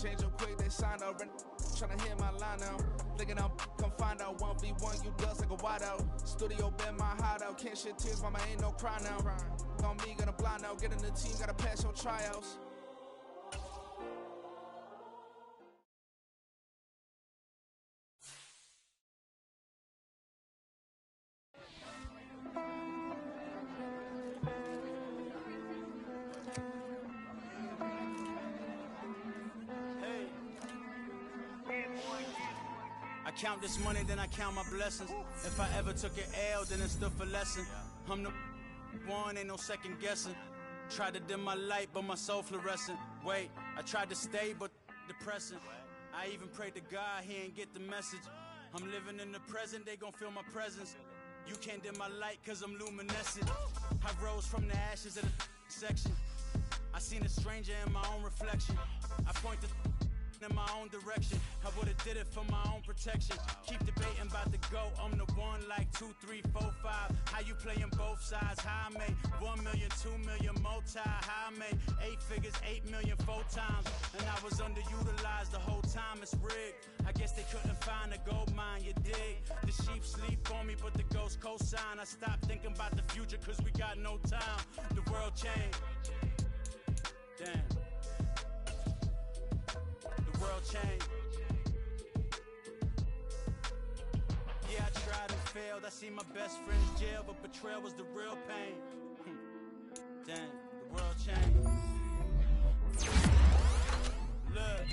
change up quick, they signed up. Tryna hit my line now. Thinking I'm come find out 1v1, you dust like a wideout. Studio been my hideout. Can't shed tears, mama ain't no cry now. On me, gonna blind out. Get in the team, gotta pass your tryouts. I count this money, then I count my blessings. If I ever took an L, then it stood for lesson. I'm the one, ain't no second guessing. Tried to dim my light, but my soul fluorescent. Wait, I tried to stay, but depressing. I even prayed to God, he ain't get the message. I'm living in the present, they gon' feel my presence. You can't dim my light, cause I'm luminescent. I rose from the ashes of the section. I seen a stranger in my own reflection. I point the in my own direction. I would've did it for my own protection. Keep debating about the GOAT. I'm the one like 2, 3, 4, 5. How you playing both sides? How I made 1 million, 2 million multi. How I made 8 figures, 8 million 4 times. And I was underutilized the whole time. It's rigged. I guess they couldn't find a gold mine, you dig? The sheep sleep on me, but the ghost cosign. I stopped thinking about the future cause we got no time. The world changed. Damn. World change. Yeah, I tried and failed. I see my best friend's jail, but betrayal was the real pain. Damn, the world changed. Look,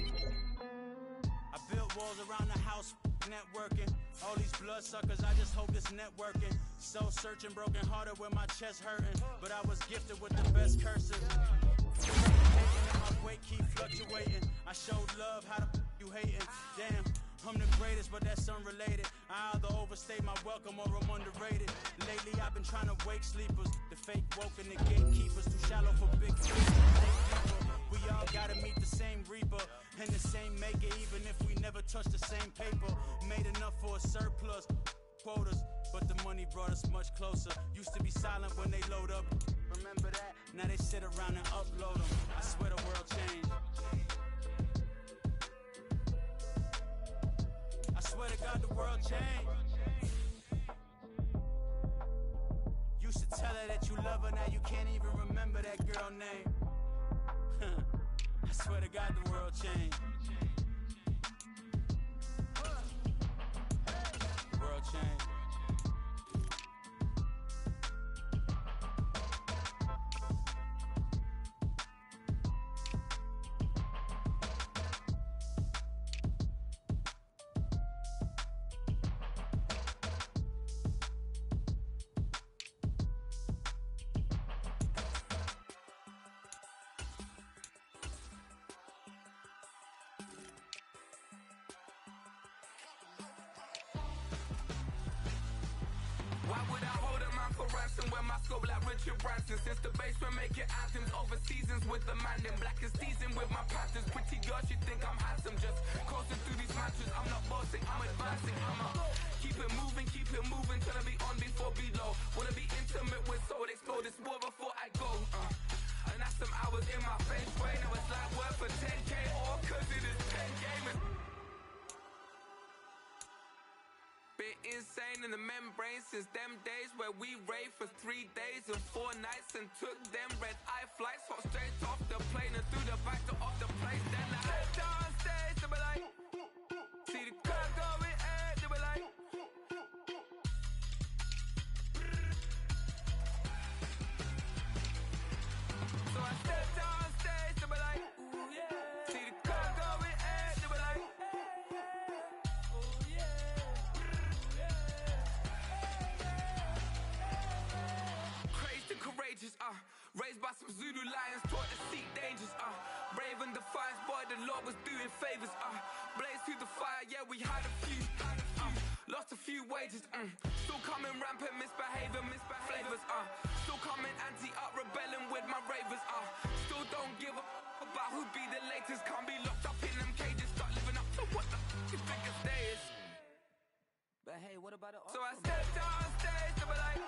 I built walls around the house, networking. All these bloodsuckers, I just hope this networking. Soul searching, broken hearted with my chest hurting. But I was gifted with the best cursive. My weight keep fluctuating. I showed love, how the you hating? Damn, I'm the greatest, but that's unrelated. I either overstay my welcome or I'm underrated. Lately I've been trying to wake sleepers. The fake woke and the gatekeepers. Too shallow for big fish. We all gotta meet the same reaper and the same maker, even if we never touch the same paper. Made enough for a surplus quotas, but the money brought us much closer. Used to be silent when they load up. Remember that? Now they sit around and upload them. I swear the world changed. I swear to God the world changed. Used to tell her that you love her, now you can't even remember that girl name. I swear to God the world changed. The world changed. Why would I hold a man for ransom when my scope like Richard Branson? Since the basement making anthems over seasons with the man, then black is seasoned with my patterns. Pretty girls, you think I'm handsome, just coasting through these matches. I'm not bossing, I'm advancing. I'ma keep it moving, tryna be on before below. Wanna be intimate with soul, explore this war before I go. And that's some hours in my feng shui. Now it's like work for 10K, all cause it is 10 gamers. Been insane in the membrane since them days where we raved for 3 days and 4 nights and took them red eye flights, hot straight off the plane and through the back door of the place. Then I head down stage, they were like, see the crowd going air, they were like, so I stepped down stage, they were like, ooh yeah, see the crowd going air, they were like, oh yeah. Courageous, raised by some Zulu lions, taught to seek dangers, brave and defiant, boy, the Lord was doing favors, blaze through the fire, yeah, we had a few, lost a few wages, still coming rampant, misbehaving, flavors, still coming anti-up, rebelling with my ravers, still don't give a about who be the latest, can't be locked up in them cages, start living up to what the you think of day is. But hey, what about it? So I stepped on stage, they were like,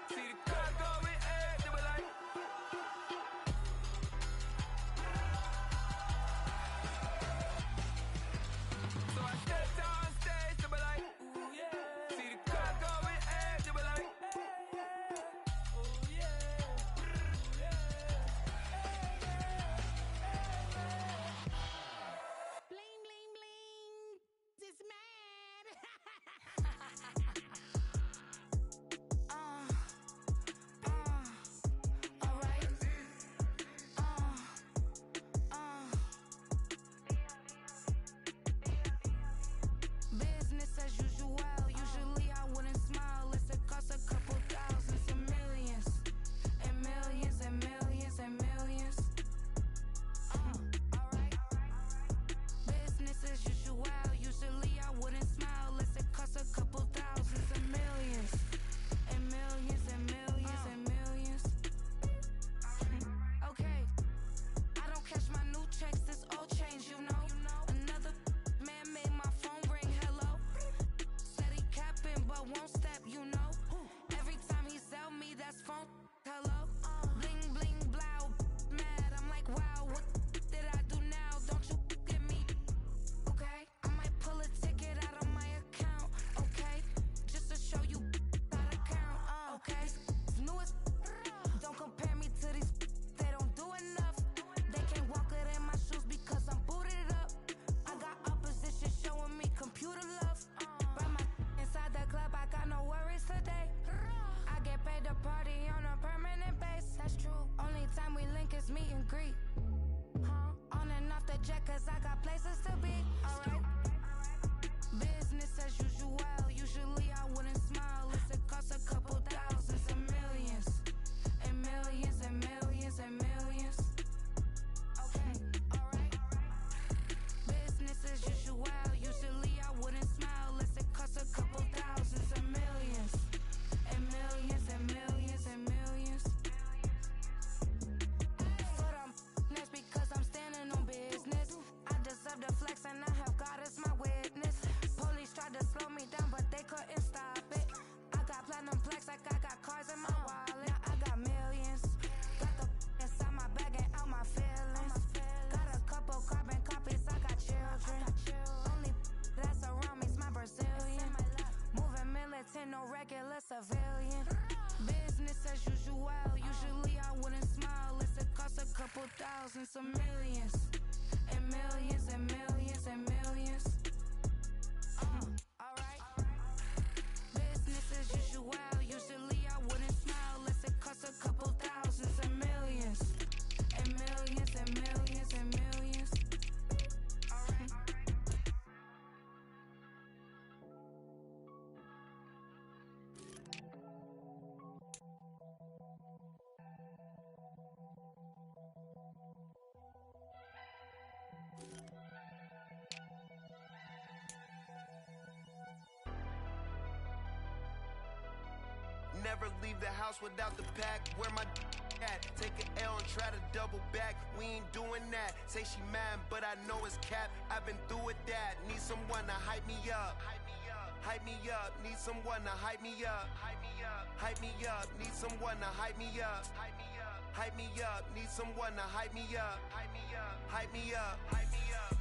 see the crowd going air, they were like, Never leave the house without the pack. Where my at? Take an L and try to double back. We ain't doing that. Say she mad, but I know it's cap. I've been through with that. Need someone to hype me up. Hype me up. Need someone to hype me up. Hype me up. Need someone to hype me up. Hype me up. Need someone to hype me up. Hype me up. Hype me up. Hype me up.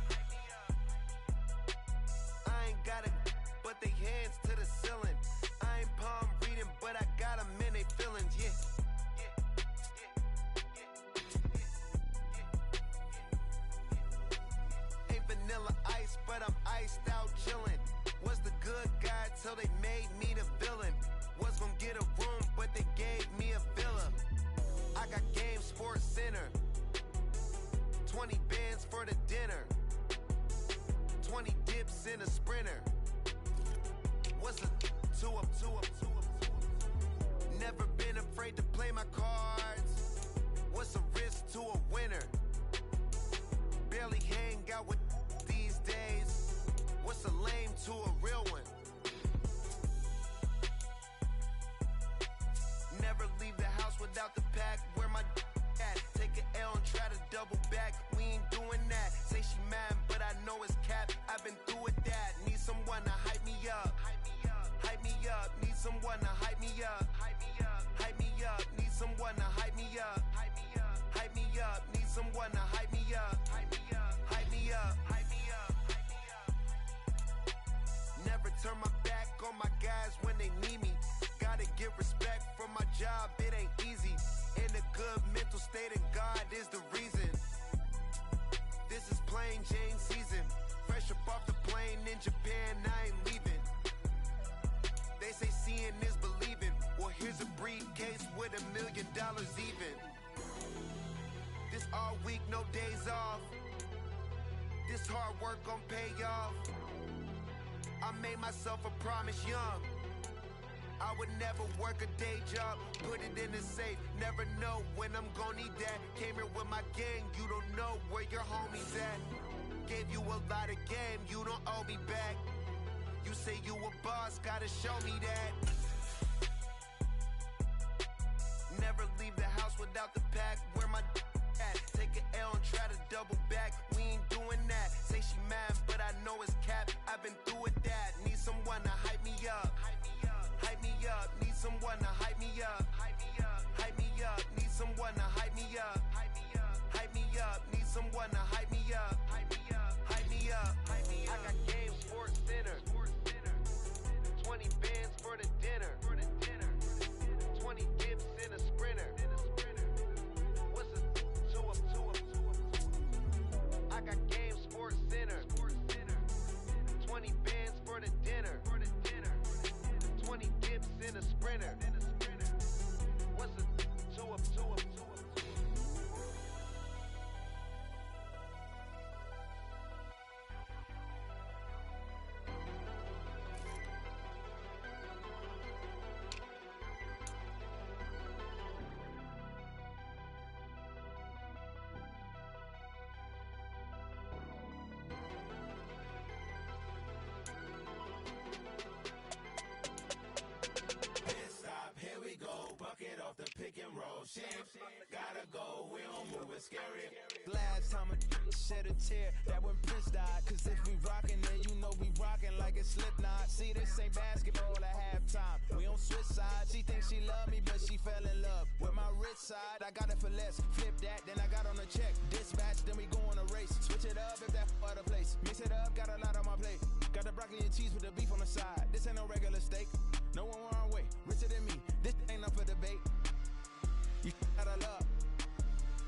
I ain't got it, but they hands to the ceiling. I ain't palm reading, but I got them in they feelings, yeah. Ain't vanilla ice, but I'm iced out chillin'. Was the good guy till they made me the villain. Was gonna get a room, but they gave me a villa. I got Game Sports Center. 20 bands for the dinner. 20 dips in a sprinter. What's a 2 up, 2 up, 2 up, 2 up? Never been afraid to play my cards. What's a risk to a winner? Barely hang out with these days. What's a lame to a real one? Never leave the house without the pack. Where my at? Take an L and try to double back. We ain't doing that. Say she mad, but I know it's cap. I've been through with that. Need someone to hype me up. Hype me up. Need someone to hype me up. Hype me up. Need someone to hype me up. Hype me up. Need someone to hype me up. Hype me up. Hype me up. Never turn my back on my guys when they need me. Gotta get respect from my job, it ain't easy. In a good mental state and God is the reason. This is plain Jane season. Fresh up off the plane in Japan, I ain't leaving. They say seeing is believing. Well, here's a briefcase with $1 million even. This all week, no days off. This hard work gon' pay off. I made myself a promise young. I would never work a day job, put it in the safe. Never know when I'm gon' need that. Came here with my gang, you don't know where your homies at. Gave you a lot of game, you don't owe me back. You say you a boss, gotta show me that. Never leave the house without the pack. Where my at? Take an L and try to double back. We ain't doing that. Say she mad, but I know it's cap. I've been through with that. Need someone to hype me up. Hype me up. Need someone to hype me up. Hype me up. Need someone to hype me up. Hype me up. Need someone to hype me up. Hype me up. I got Game Sports Center. 20 bands for the dinner. 20 dips in a sprinter. What's a 2 up, 2 up, 2 up? I got Game Sports Center. 20 bands for the dinner. 20 dips in a sprinter. What's a 2 up, 2 up, 2 up? Gotta go, we don't move, it's scary. Last time I shed a tear, that when Prince died. Cause if we rockin' then you know we rockin' like a Slipknot. See, this ain't basketball at halftime. We on switch sides. She thinks she love me, but she fell in love with my rich side. I got it for less. Flip that, then I got on a check. Dispatch, then we go on a race. Switch it up if that other place. Mix it up, got a lot on my plate. Got the broccoli and cheese with the beef on the side. This ain't no regular steak. No one wrong way, richer than me. This ain't up for debate. You got a love.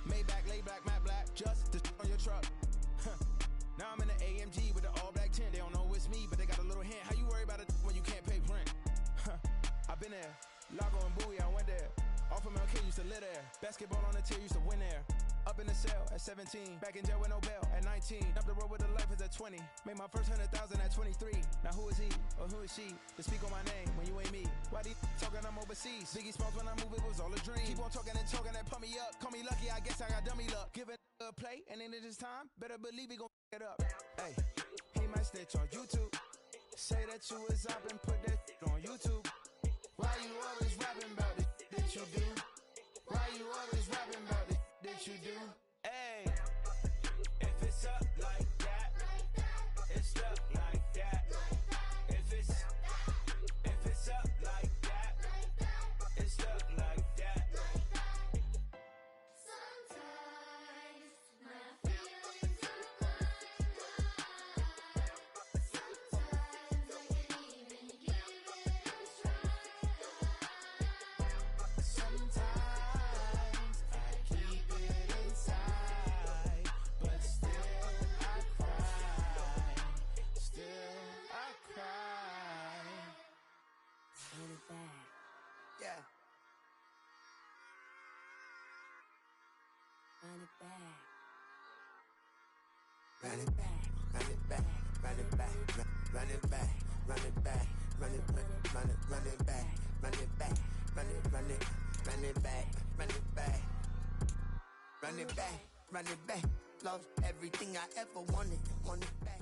Maybach, lay back, matte black, just to on your truck. Now I'm in the AMG with the all black tint. They don't know it's me, but they got a little hint. How you worry about it when you can't pay rent? I've been there. Lago and Bowie, I went there. Off of MLK, used to live there. Basketball on the tier, used to win there. Up in the cell at 17. Back in jail with no bail at 19. Up the road with the life is at 20. Made my first 100,000 at 23. Now who is he or who is she to speak on my name when you ain't me? Why these talking I'm overseas? Biggie Smalls when I move it was all a dream. Keep on talking and pump me up. Call me lucky, I guess I got dummy luck. Give it a play and then it is time. Better believe he gon' it up. Hey, he might snitch on YouTube. Say that you was up and put that on YouTube. Why you always rapping about it that you do? Why you always rapping about it that you do? Hey, if it's up like that, it's stuck like that. If it's up like that, it's stuck like that. Sometimes my feelings are blind. Sometimes I can't even give it a try. Sometimes I keep it inside, but still I cry. Still I cry. Run it back. Yeah. Run it back. Run it back, run it back, run it back, run it back, run it back, run it back, run it back, run it back, run it back, run it back, run it back, run it back. Lost everything I ever wanted, want it back.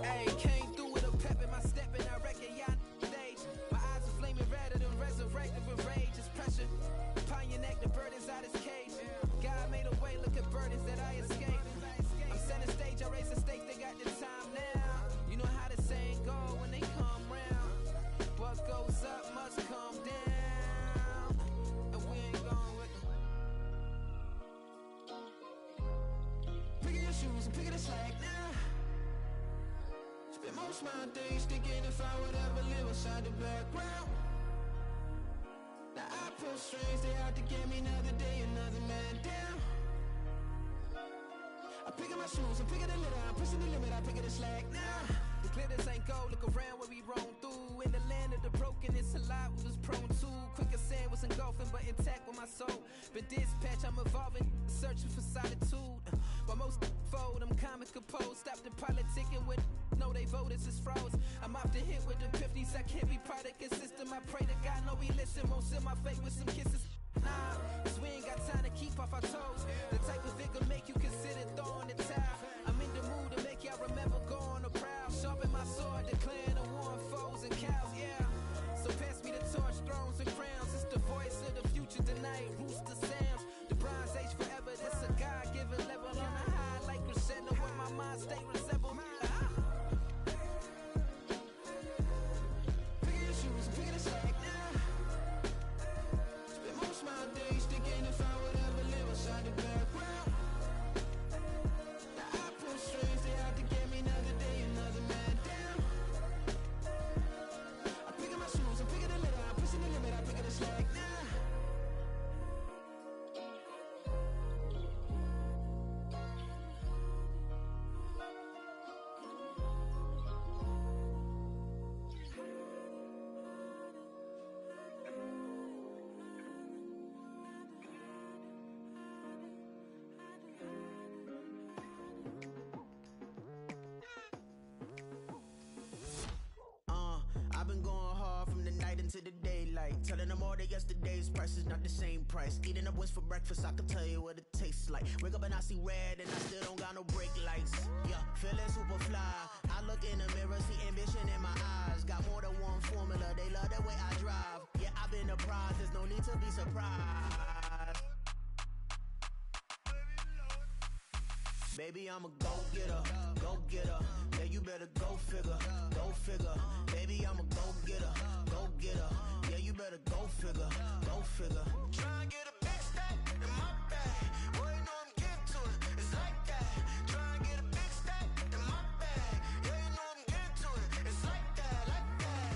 Hey, came through with a pep in my step and I reckon y'all stage. My eyes are flaming redder than resurrected with rage. It's pressure upon your neck, the burdens out his cage. God made a way, look at burdens that I escaped. I'm center stage, I raise the stakes, they got the time now. You know how the saying go when they come round. What goes up must come down. And we ain't going with them. Picking your shoes and picking the slack now. Spend most of my days thinking if I would ever live inside the background. Now I pull strings, they out to get me another day, another man down. I'm picking my shoes, I'm picking the litter, I'm pushing the limit, I'm picking the slack now. The glitters ain't gold, look around where we roam through. In the land of the broken, it's a lot we was prone to. Quicker sand was engulfing, but intact with my soul. Been dispatched, I'm evolving, searching for solitude. While most fold, I'm comic composed. Stop the politicking with no, they voters is froze. I'm off the hit with the 50s, I can't be product and system. I pray to God, no, he listen. Won't seal my fate with some kisses. Nah, cause we ain't got time to keep off our toes. The type of vigor make you consider throwing the towel. I'm in the mood to make y'all remember going to proud. Sharpen my sword, declaring the war on foes and cows, yeah. So pass me the torch, thrones and crowns. It's the voice of the future tonight, rooster sounds. The bronze age forever, this a God-given level. On a high like crescendo when my mind stay resemble. Picking your shoes and picking the slack now. Spend most of my days thinking if I would ever live inside the background. Now I pull strings, they out to get me another day, another man down. I'm picking my shoes, I'm picking the litter, I'm pushing the limit, I'm picking the slack now. I've been going hard from the night into the daylight. Telling them all that yesterday's price is not the same price. Eating up wings for breakfast, I can tell you what it tastes like. Wake up and I see red and I still don't got no brake lights. Yeah, feeling super fly. I look in the mirror, see ambition in my eyes. Got more than one formula, they love the way I drive. Yeah, I've been apprised, there's no need to be surprised. Baby, I'm a go-getter, go-getter. Yeah, you better go figure, go figure. Baby, I'm a go-getter, go-getter. Yeah, you better go figure, go figure. Try and get a big stack in my bag. Boy, you know I'm getting to it, it's like that. Try and get a big stack in my bag. Yeah, you know I'm getting to it, it's like that, like that.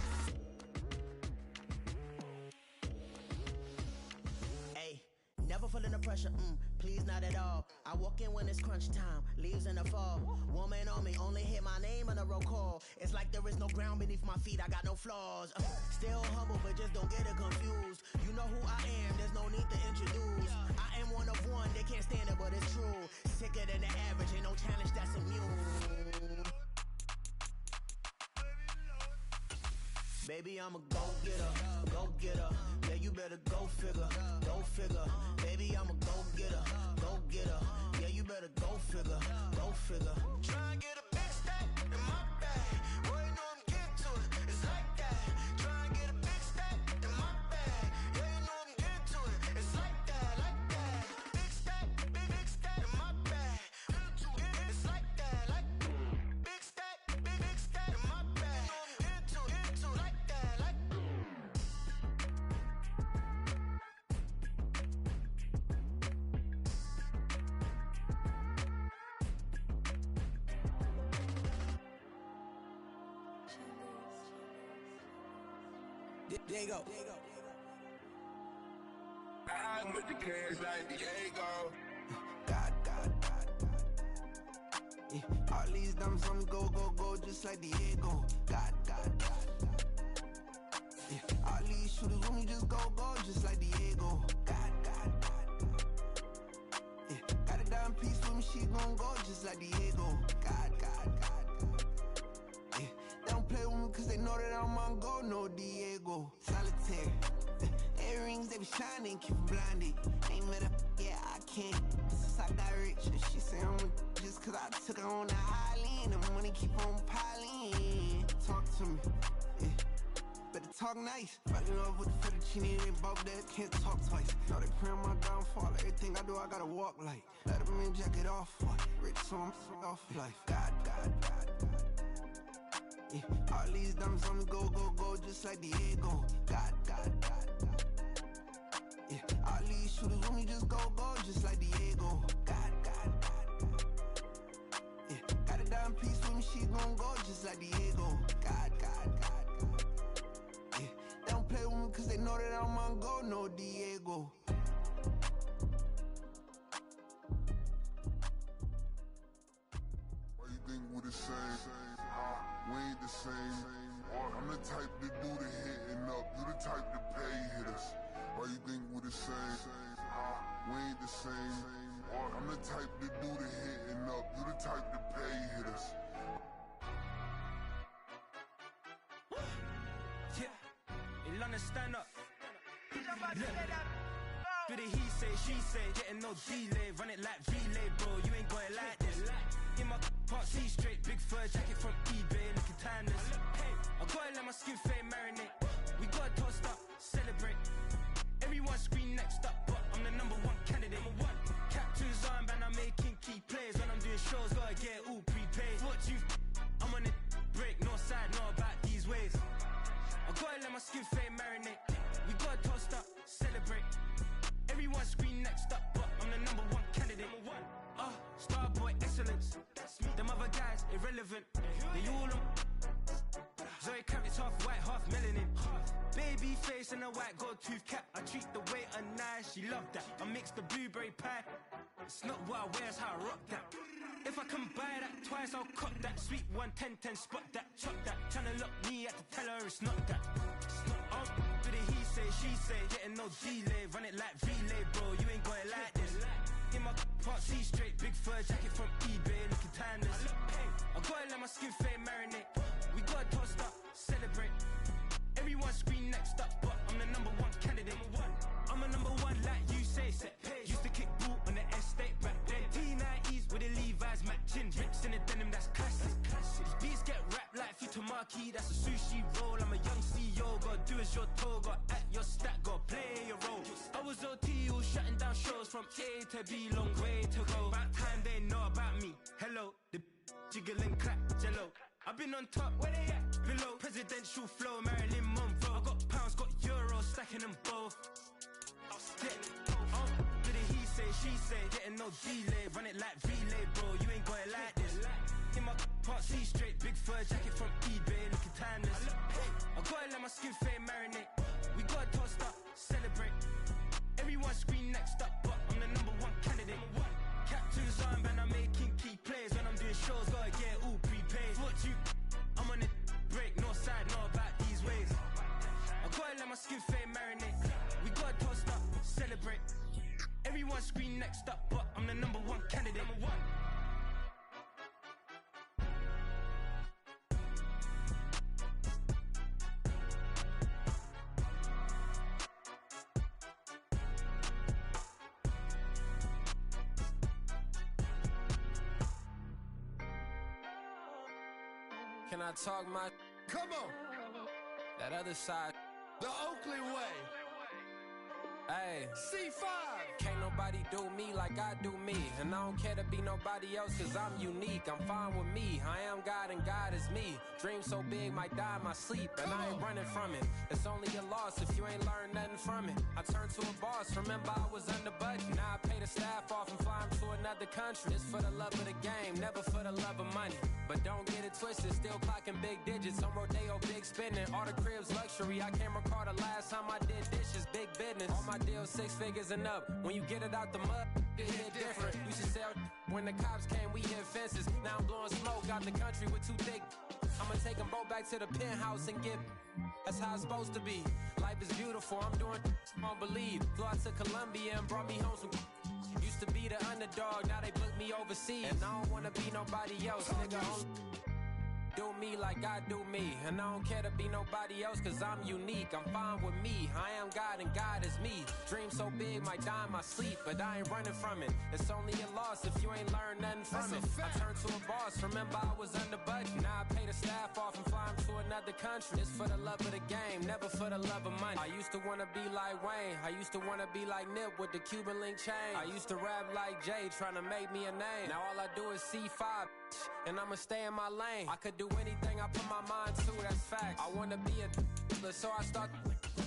Hey, never feeling the pressure, please not at all. I walk in when it's crunch time, leaves in the fall. Woman on me, only hit my name on a roll call. It's like there is no ground beneath my feet, I got no flaws. Still humble, but just don't get it confused. You know who I am, there's no need to introduce. I am one of one, they can't stand it, but it's true. Sicker than the average, ain't no challenge that's immune. Baby, I'm a go-getter, go-getter. Yeah, you better go figure, go figure. Baby, I'm a go-getter, go-getter. Yeah, you better go figure, go figure. Try and get a big stack in my bag. Boy, you know I'm getting to it, it's like that. Try and get a big stack in my bag. Yeah, you know I'm getting to it, it's like that, like that. Big stack, big stack in my bag. It's like that, like big stack in my bag. You know I'm getting to it, like that, like. There you go. I'm with the cash like Diego. God. Yeah, all these diamonds on me go, just like Diego. God. Yeah, all these shooters with me just go, just like Diego. God. Yeah, got a dime piece with me, she gon' go just like Diego. God. Yeah, they don't play with me cause they know that I'm on go, no Diego. Solitaire. Earrings, they be shining, keep them blinded. Ain't met up, yeah, I can't. Since I got rich, and she say I'm a, just cause I took her on the island. The money keep on piling. Talk to me, yeah. Better talk nice. Fucking up with the fettuccine, they both that can't talk twice. Know they pray on my downfall. Everything I do, I gotta walk like. Let them in, jacket off. Rich, so I'm off life. God. Yeah, all these diamonds on me go, just like Diego. God. Yeah, all these shooters with me just go, just like Diego. God. Yeah, got a dime piece with me, she gon' go just like Diego. God. Yeah, they don't play with me cause they know that I'm on go, no Diego. Why you think we the same? We ain't the same. I'm the type to do the hitting up, you the type to pay hitters. Why you think we the same? We ain't the same. I'm the type to do the hitting up, you the type to pay hitters. Yeah, in London, stand up. Do the he say, she say, getting no delay, run it like relay, bro. You ain't got it like this. In my part, see straight, big fur jacket from eBay, looking timeless. Hey, I gotta let my skin fade marinate. We gotta toast up, celebrate. Everyone scream next up, but I'm the number one candidate. Captain's armband, I'm making key plays. When I'm doing shows, gotta get it all prepaid. What you, I'm on it, break, no side, know about these ways. I gotta let my skin fade marinate. We gotta toast up, celebrate. Everyone scream next up, but I'm the number one candidate. Starboy excellence. Them other guys irrelevant. They all on. Zoe Kravitz half white, half melanin. Baby face and a white gold tooth cap. I treat the waiter nice, she love that. I mix the blueberry pie. It's not what I wear, it's how I rock that. If I can buy that twice, I'll cut that. Sweet 110, spot that, chop that. Tryna lock me at the teller, it's not that. It's not do the he say, she say, getting no delay, run it like relay, bro. You ain't got it like this. In my part, see straight, big fur jacket from eBay, looking timeless. I gotta let my skin fade marinate. We gotta toast up, celebrate. Everyone scream next up, but I'm the number one candidate. I'm a number one, like you say, set page. Used to kick boot on the estate back then. T90s with the Levi's matching. Rips in the denim, that's classic. These beats get wrapped like Futamaki, that's a sushi roll. I'm a young CEO, gotta do as you're told. Gotta act your stat, gotta play your role. I was OT, all shutting down shows from A to B, long way to go. About time they know about me. Hello, the jiggle and clap, jello. I've been on top, where they at? Below, presidential flow, Marilyn Monroe. I got pounds, got euros, stacking them both. Do the he say, she say, getting no delay, run it like relay, bro. You ain't got it like this. In my part, see straight, big fur jacket from eBay, looking timeless. I gotta let my skin fade marinate. We gotta toast up, celebrate. Everyone scream next up, but I'm the number one candidate. Captain's armband, I'm making key plays. When I'm doing shows, gotta get it all prepaid. What you, I'm on it, break, no side, know about these ways. skin fame marinate. We got tossed up, celebrate. Everyone scream next up, but I'm the number one candidate. Number one. Can I talk my? Come on. That other side. The Oakland way. Hey. C5. Can't nobody do me like I do me. And I don't care to be nobody else cause I'm unique. I'm fine with me. I am God and God is me. Dream so big might die in my sleep. And I ain't running from it. It's only a loss if you ain't learned nothing from it. I turned to a boss. Remember I was under budget. Now I pay the staff off and fly them to another country. It's for the love of the game, never for the love of money. But don't get it twisted, still clocking big digits. On Rodeo, big spending. All the cribs luxury. I can't recall the last time I did dishes. Big business. All my deals 6 figures and up. When you get it out the mud, it hit different. Used to sell when the cops came, we hit fences. Now I'm blowing smoke out the country with too thick. I'ma take them both back to the penthouse and get. That's how it's supposed to be. Life is beautiful, I'm doing I don't believe. Flew out to Colombia and brought me home some. Used to be the underdog, now they book me overseas. And I don't wanna be nobody else, nigga. Do me like I do me. And I don't care to be nobody else cause I'm unique. I'm fine with me. I am God and God is me. Dream so big might die in my sleep, but I ain't running from it. It's only a loss if you ain't learned nothing from it. I turned to a boss. Remember I was under budget. Now I pay the staff off and fly them to another country. It's for the love of the game, never for the love of money. I used to wanna be like Wayne. I used to wanna be like Nip with the Cuban link chain. I used to rap like Jay, trying to make me a name. Now all I do is C5, and I'ma stay in my lane. I could do anything I put my mind to, that's facts. I wanna be a so I start.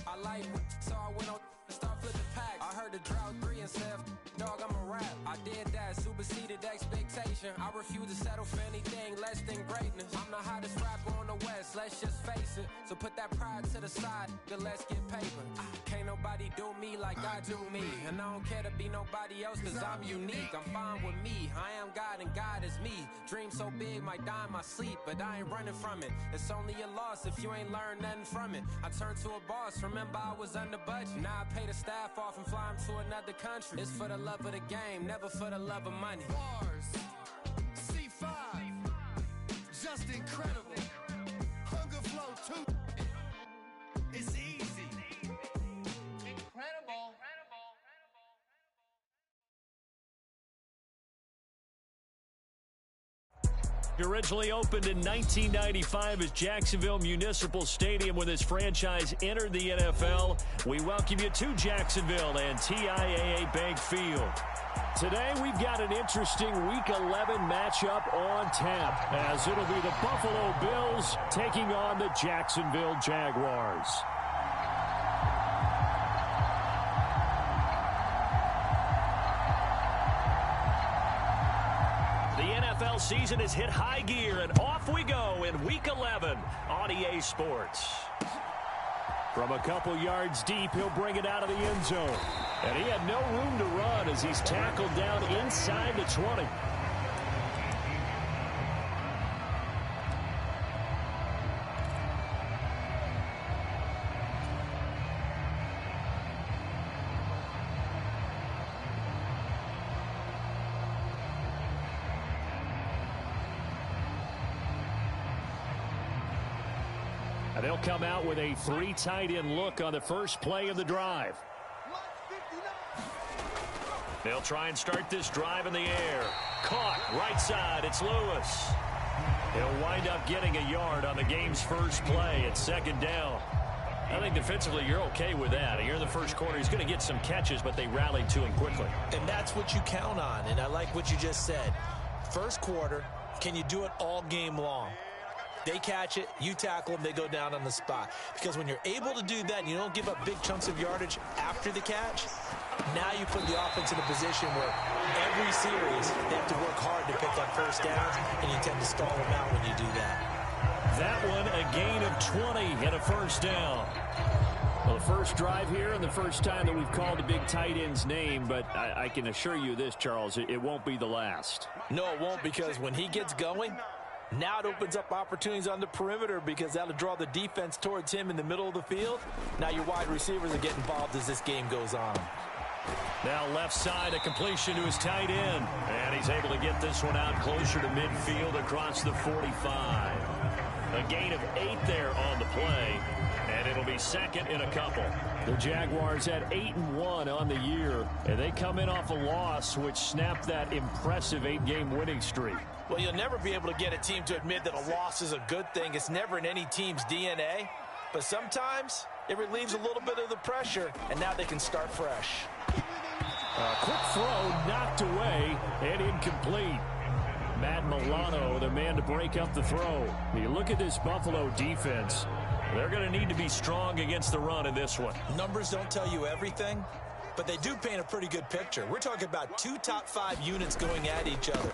I like so I went on and start flipping packs. I heard the drought 3 and said, dog, I'm a rap. I did that, superseded expectation. I refuse to settle for anything less than greatness. I'm the hottest rapper on the West, let's just face it. So put that pride to the side, then let's get paper. Can't nobody do me like I do me. And I don't care to be nobody else cause I'm unique. I'm fine with me. I am God and God is me. Dream so big might die in my sleep, but I ain't running from it. It's only a loss if you ain't learned nothing from it. I turned to a boss, remember I was under budget. Now I pay the staff off and fly them to another country. It's for the love of the game, never for the love of money. Bars. C5. Just incredible. Hunger Flow 2. It's easy. Incredible. It originally opened in 1995 as Jacksonville Municipal Stadium when this franchise entered the NFL. We welcome you to Jacksonville and TIAA Bank Field. Today we've got an interesting Week 11 matchup on tap as it'll be the Buffalo Bills taking on the Jacksonville Jaguars. NFL season has hit high gear, and off we go in Week 11 on EA Sports. From a couple yards deep, he'll bring it out of the end zone. And he had no room to run as he's tackled down inside the 20. And they'll come out with a 3 tight end look on the first play of the drive. They'll try and start this drive in the air. Caught right side. It's Lewis. He'll wind up getting a yard on the game's first play at 2nd down. I think defensively you're okay with that. Here in the first quarter, he's going to get some catches, but they rallied to him quickly. And that's what you count on, and I like what you just said. First quarter, can you do it all game long? They catch it, you tackle them, they go down on the spot. Because when you're able to do that and you don't give up big chunks of yardage after the catch, now you put the offense in a position where every series they have to work hard to pick up first downs, and you tend to stall them out when you do that. That one, a gain of 20 and a first down. Well, the first drive here and the first time that we've called a big tight end's name, but I can assure you this, Charles, it won't be the last. No, it won't, because when he gets going, Now it opens up opportunities on the perimeter because that'll draw the defense towards him in the middle of the field. Now your wide receivers are getting involved as this game goes on. Now left side, a completion to his tight end. And he's able to get this one out closer to midfield across the 45. A gain of 8 there on the play. And it'll be second in a couple. The Jaguars at 8-1 on the year. And they come in off a loss, which snapped that impressive 8-game winning streak. Well, you'll never be able to get a team to admit that a loss is a good thing. It's never in any team's DNA. But sometimes it relieves a little bit of the pressure, and now they can start fresh. A quick throw knocked away and incomplete. Matt Milano, the man to break up the throw. You look at this Buffalo defense. They're going to need to be strong against the run in this one. Numbers don't tell you everything, but they do paint a pretty good picture. We're talking about 2 top 5 units going at each other.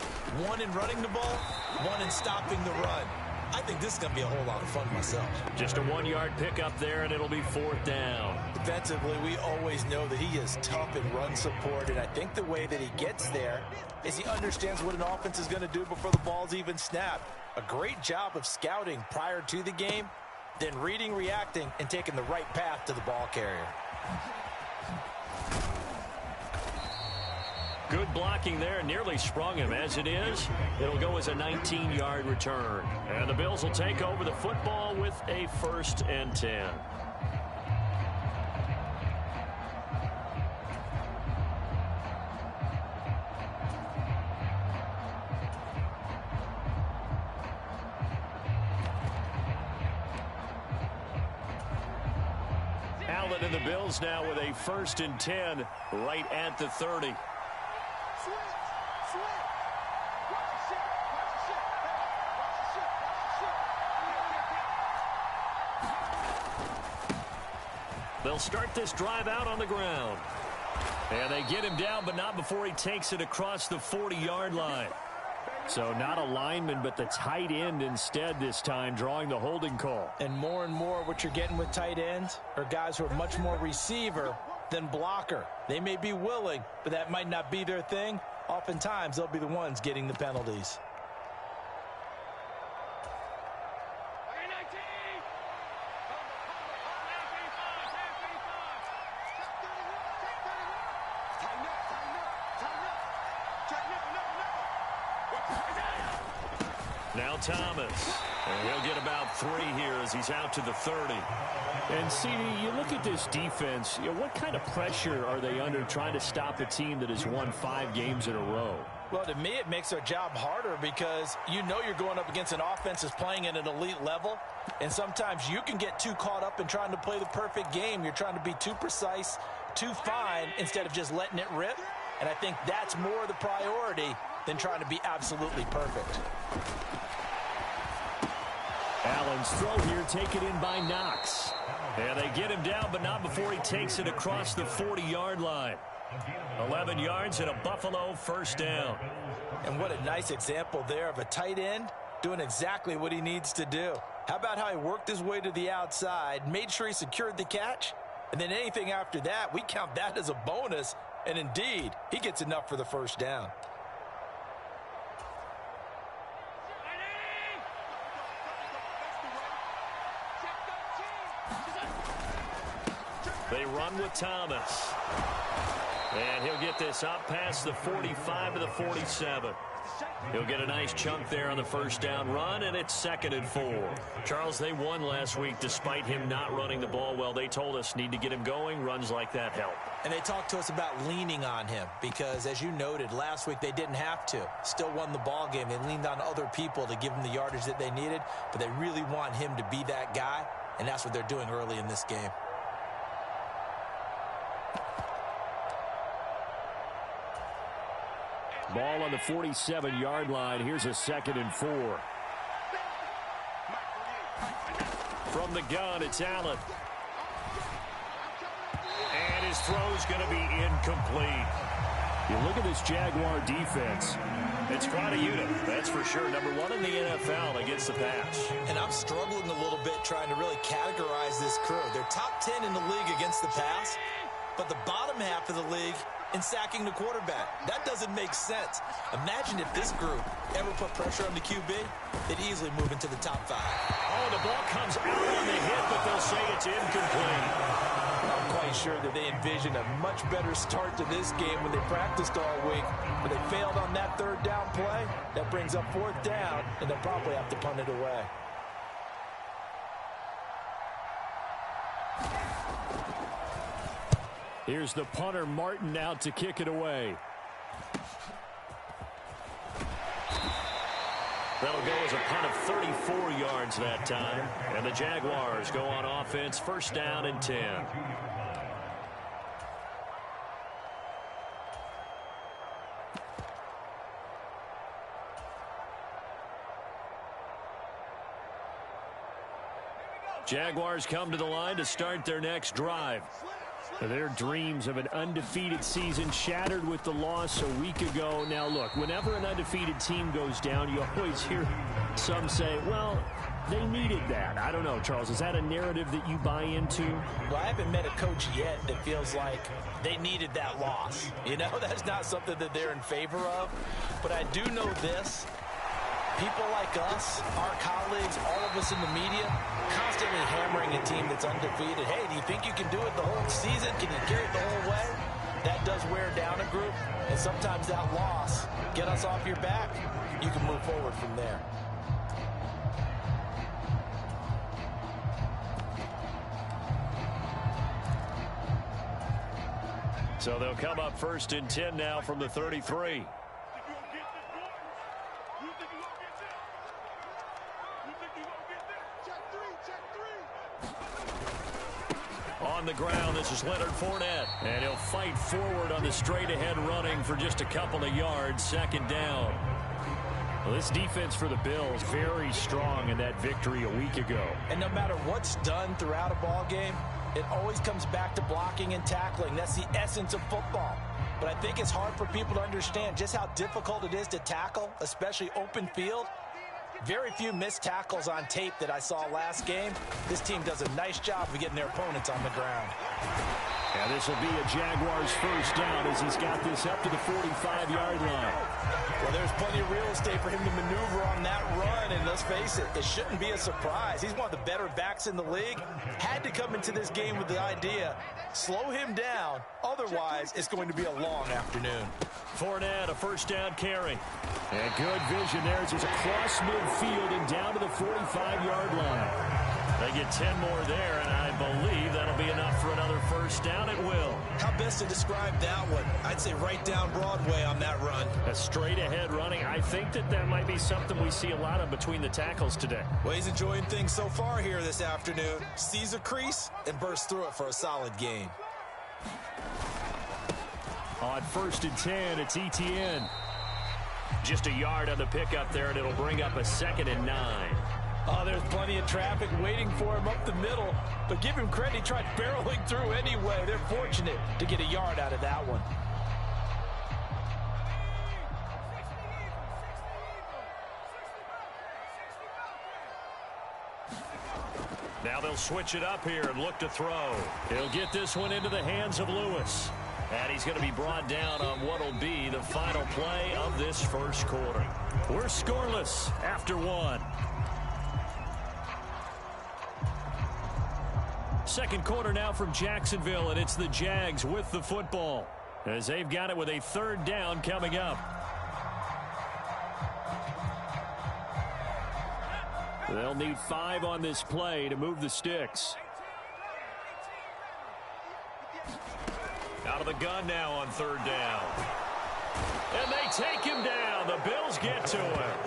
One in running the ball, one in stopping the run. I think this is going to be a whole lot of fun myself. Just a 1-yard pickup there, and it'll be 4th down. Defensively, we always know that he is tough in run support, and I think the way that he gets there is he understands what an offense is going to do before the ball's even snapped. A great job of scouting prior to the game, then reading, reacting, and taking the right path to the ball carrier. Good blocking there, nearly sprung him. As it is, it'll go as a 19-yard return. And the Bills will take over the football with a 1st and 10. Allen and the Bills now with a 1st and 10 right at the 30. They'll start this drive out on the ground. And they get him down, but not before he takes it across the 40-yard line. So not a lineman, but the tight end instead this time, drawing the holding call. And more what you're getting with tight ends are guys who are much more receiver than blocker. They may be willing, but that might not be their thing. Oftentimes, they'll be the ones getting the penalties. Now Thomas, and he'll get about 3 here as he's out to the 30. And CD, you look at this defense, what kind of pressure are they under trying to stop a team that has won 5 games in a row? Well, to me, it makes their job harder because you know you're going up against an offense that's playing at an elite level, and sometimes you can get too caught up in trying to play the perfect game. You're trying to be too precise, too fine, instead of just letting it rip. And I think that's more the priority than trying to be absolutely perfect. Allen's throw here taken in by Knox. And they get him down, but not before he takes it across the 40-yard line. 11 yards and a Buffalo 1st down. And what a nice example there of a tight end doing exactly what he needs to do. How about how he worked his way to the outside, made sure he secured the catch, and then anything after that, we count that as a bonus. And indeed, he gets enough for the 1st down. They run with Thomas. And he'll get this up past the 45 to the 47. He'll get a nice chunk there on the 1st down run, and it's 2nd and 4. Charles, they won last week despite him not running the ball well. They told us need to get him going. Runs like that help. And they talked to us about leaning on him because, as you noted, last week they didn't have to. Still won the ball game. They leaned on other people to give them the yardage that they needed, but they really want him to be that guy, and that's what they're doing early in this game. Ball on the 47-yard line. Here's a 2nd and 4. From the gun, it's Allen. And his throw's going to be incomplete. You look at this Jaguar defense. It's quite a unit, that's for sure. Number 1 in the NFL against the pass. And I'm struggling a little bit trying to really categorize this crew. They're top 10 in the league against the pass, but the bottom half of the league and sacking the quarterback. That doesn't make sense. Imagine if this group ever put pressure on the QB, they'd easily move into the top 5. Oh, the ball comes out on the hit, but they'll say it's incomplete. I'm quite sure that they envisioned a much better start to this game when they practiced all week. But they failed on that third down play. That brings up 4th down, and they'll probably have to punt it away. Here's the punter, Martin, out to kick it away. That'll go as a punt of 34 yards that time. And the Jaguars go on offense, 1st down and 10. Jaguars come to the line to start their next drive. Their dreams of an undefeated season shattered with the loss a week ago. Now, look, whenever an undefeated team goes down, you always hear some say, well, they needed that. I don't know, Charles. Is that a narrative that you buy into? Well, I haven't met a coach yet that feels like they needed that loss. You know, that's not something that they're in favor of. But I do know this. People like us, our colleagues, all of us in the media, constantly hammering a team that's undefeated. Hey, do you think you can do it the whole season? Can you carry it the whole way? That does wear down a group, and sometimes that loss, get us off your back, you can move forward from there. So they'll come up 1st and 10 now from the 33. On the ground, this is Leonard Fournette. And he'll fight forward on the straight-ahead running for just a couple of yards, 2nd down. Well, this defense for the Bills, very strong in that victory a week ago. And no matter what's done throughout a ball game, it always comes back to blocking and tackling. That's the essence of football. But I think it's hard for people to understand just how difficult it is to tackle, especially open field. Very few missed tackles on tape that I saw last game. This team does a nice job of getting their opponents on the ground. And this will be a Jaguars 1st down as he's got this up to the 45-yard line. Well, there's plenty of real estate for him to maneuver on that run, and let's face it, it shouldn't be a surprise. He's one of the better backs in the league. Had to come into this game with the idea, slow him down, otherwise it's going to be a long afternoon. Fournette, a 1st down carry. And good vision there as he's across midfield and down to the 45-yard line. They get 10 more there, and I believe that'll be enough for another 1st down. It will. How best to describe that one? I'd say right down Broadway on that run. A straight-ahead running. I think that might be something we see a lot of between the tackles today. Well, he's enjoying things so far here this afternoon. Sees a crease and bursts through it for a solid gain. On 1st and 10, it's Etienne. Just a yard on the pickup there, and it'll bring up a 2nd and 9. Oh, there's plenty of traffic waiting for him up the middle. But give him credit, he tried barreling through anyway. They're fortunate to get a yard out of that one. Now they'll switch it up here and look to throw. He'll get this one into the hands of Lewis. And he's going to be brought down on what will be the final play of this 1st quarter. We're scoreless after 1. 2nd quarter now from Jacksonville, and it's the Jags with the football as they've got it with a 3rd down coming up. They'll need 5 on this play to move the sticks. Out of the gun now on 3rd down. And they take him down. The Bills get to him.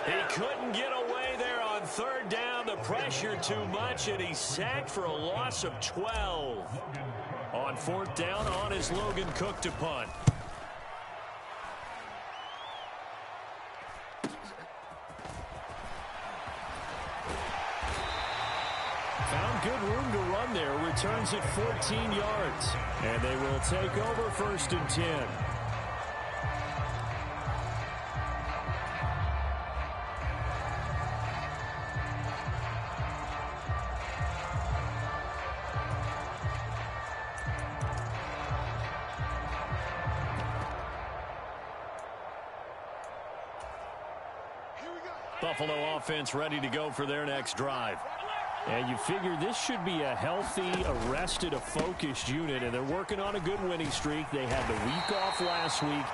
He couldn't get away there on 3rd down. The pressure too much, and he's sacked for a loss of 12. On 4th down, on is Logan Cook to punt. Found good room to run there. Returns at 14 yards. And they will take over 1st and 10. Buffalo offense ready to go for their next drive. And you figure this should be a healthy, arrested, a focused unit, and they're working on a good winning streak. They had the week off last week.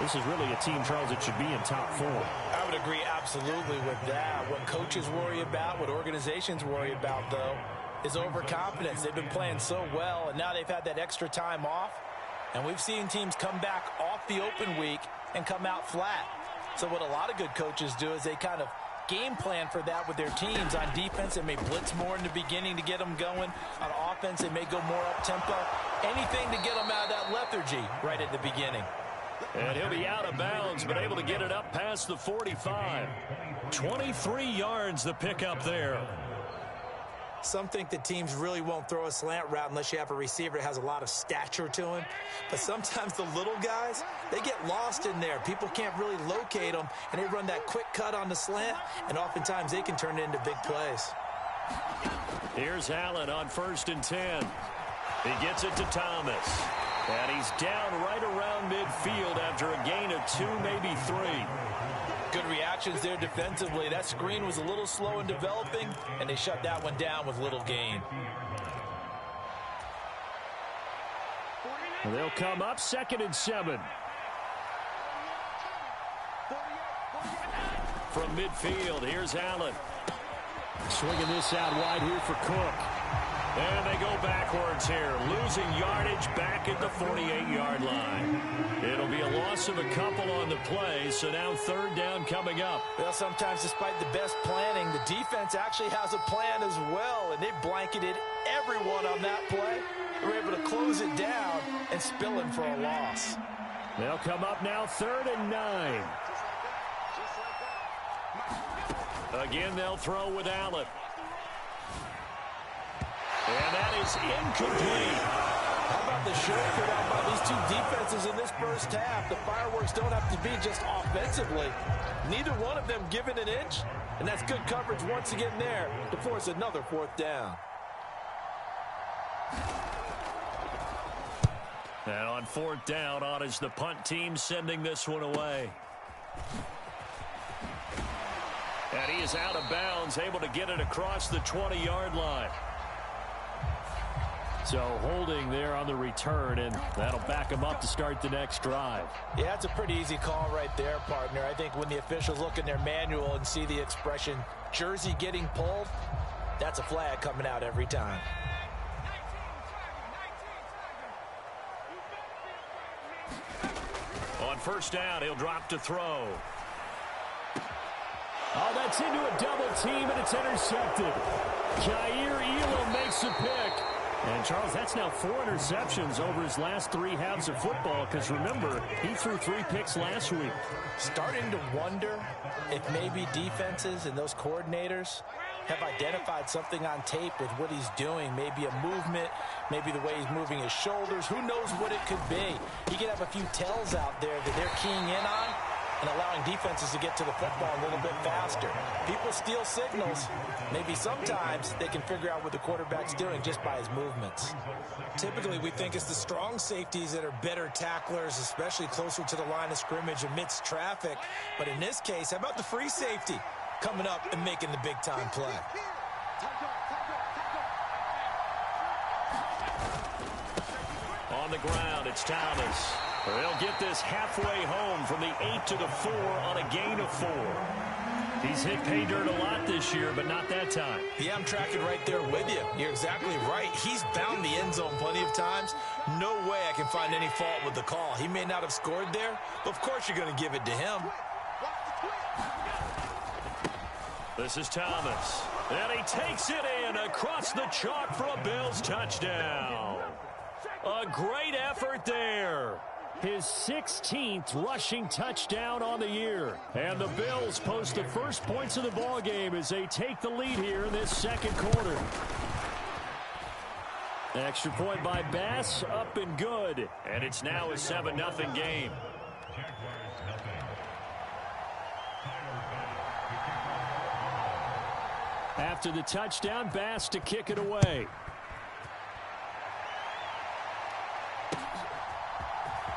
This is really a team, Charles, that should be in top 4. I would agree absolutely with that. What coaches worry about, what organizations worry about, though, is overconfidence. They've been playing so well, and now they've had that extra time off. And we've seen teams come back off the open week and come out flat. So what a lot of good coaches do is they kind of game plan for that with their teams. On defense, they may blitz more in the beginning to get them going. On offense, they may go more up-tempo. Anything to get them out of that lethargy right at the beginning. And he'll be out of bounds, but able to get it up past the 45. 23 yards the pickup there. Some think that teams really won't throw a slant route unless you have a receiver that has a lot of stature to him. But sometimes the little guys, they get lost in there. People can't really locate them, and they run that quick cut on the slant, and oftentimes they can turn it into big plays. Here's Allen on 1st and 10. He gets it to Thomas. And he's down right around midfield after a gain of 2, maybe 3. Good reactions there defensively. That screen was a little slow in developing, and they shut that one down with little gain. And they'll come up 2nd and 7. From midfield, here's Allen. Swinging this out wide here for Cook. And they go backwards here, losing yardage back at the 48-yard line. It'll be a loss of a couple on the play, so now 3rd down coming up. Well, sometimes despite the best planning, the defense actually has a plan as well, and they blanketed everyone on that play. They were able to close it down and spill it for a loss. They'll come up now 3rd and 9. Again, they'll throw with Allen. And that is incomplete. How about the shortcut out by these two defenses in this first half? The fireworks don't have to be just offensively. Neither one of them given an inch, and that's good coverage once again there to force another 4th down. And on 4th down, on is the punt team sending this one away. And he is out of bounds, able to get it across the 20-yard line. So holding there on the return, and that'll back him up to start the next drive. Yeah, that's a pretty easy call right there, partner. I think when the officials look in their manual and see the expression jersey getting pulled, that's a flag coming out every time. On 1st down, he'll drop to throw. Oh, that's into a double team, and it's intercepted. Jair Elam makes the pick. And, Charles, that's now 4 interceptions over his last 3 halves of football, because, remember, he threw 3 picks last week. Starting to wonder if maybe defenses and those coordinators have identified something on tape with what he's doing. Maybe a movement, maybe the way he's moving his shoulders. Who knows what it could be? He could have a few tells out there that they're keying in on and allowing defenses to get to the football a little bit faster. People steal signals. Maybe sometimes they can figure out what the quarterback's doing just by his movements. Typically, we think it's the strong safeties that are better tacklers, especially closer to the line of scrimmage amidst traffic. But in this case, how about the free safety coming up and making the big-time play? On the ground, it's Thomas. They'll get this halfway home from the 8 to the 4 on a gain of 4. He's hit pay dirt a lot this year, but not that time. Yeah, I'm tracking right there with you. You're exactly right. He's bound the end zone plenty of times. No way I can find any fault with the call. He may not have scored there, but of course you're going to give it to him. This is Thomas. And he takes it in across the chalk for a Bills touchdown. A great effort there. His 16th rushing touchdown on the year. And the Bills post the first points of the ball game as they take the lead here in this second quarter. Extra point by Bass, up and good. And it's now a 7-0 game. After the touchdown, Bass to kick it away.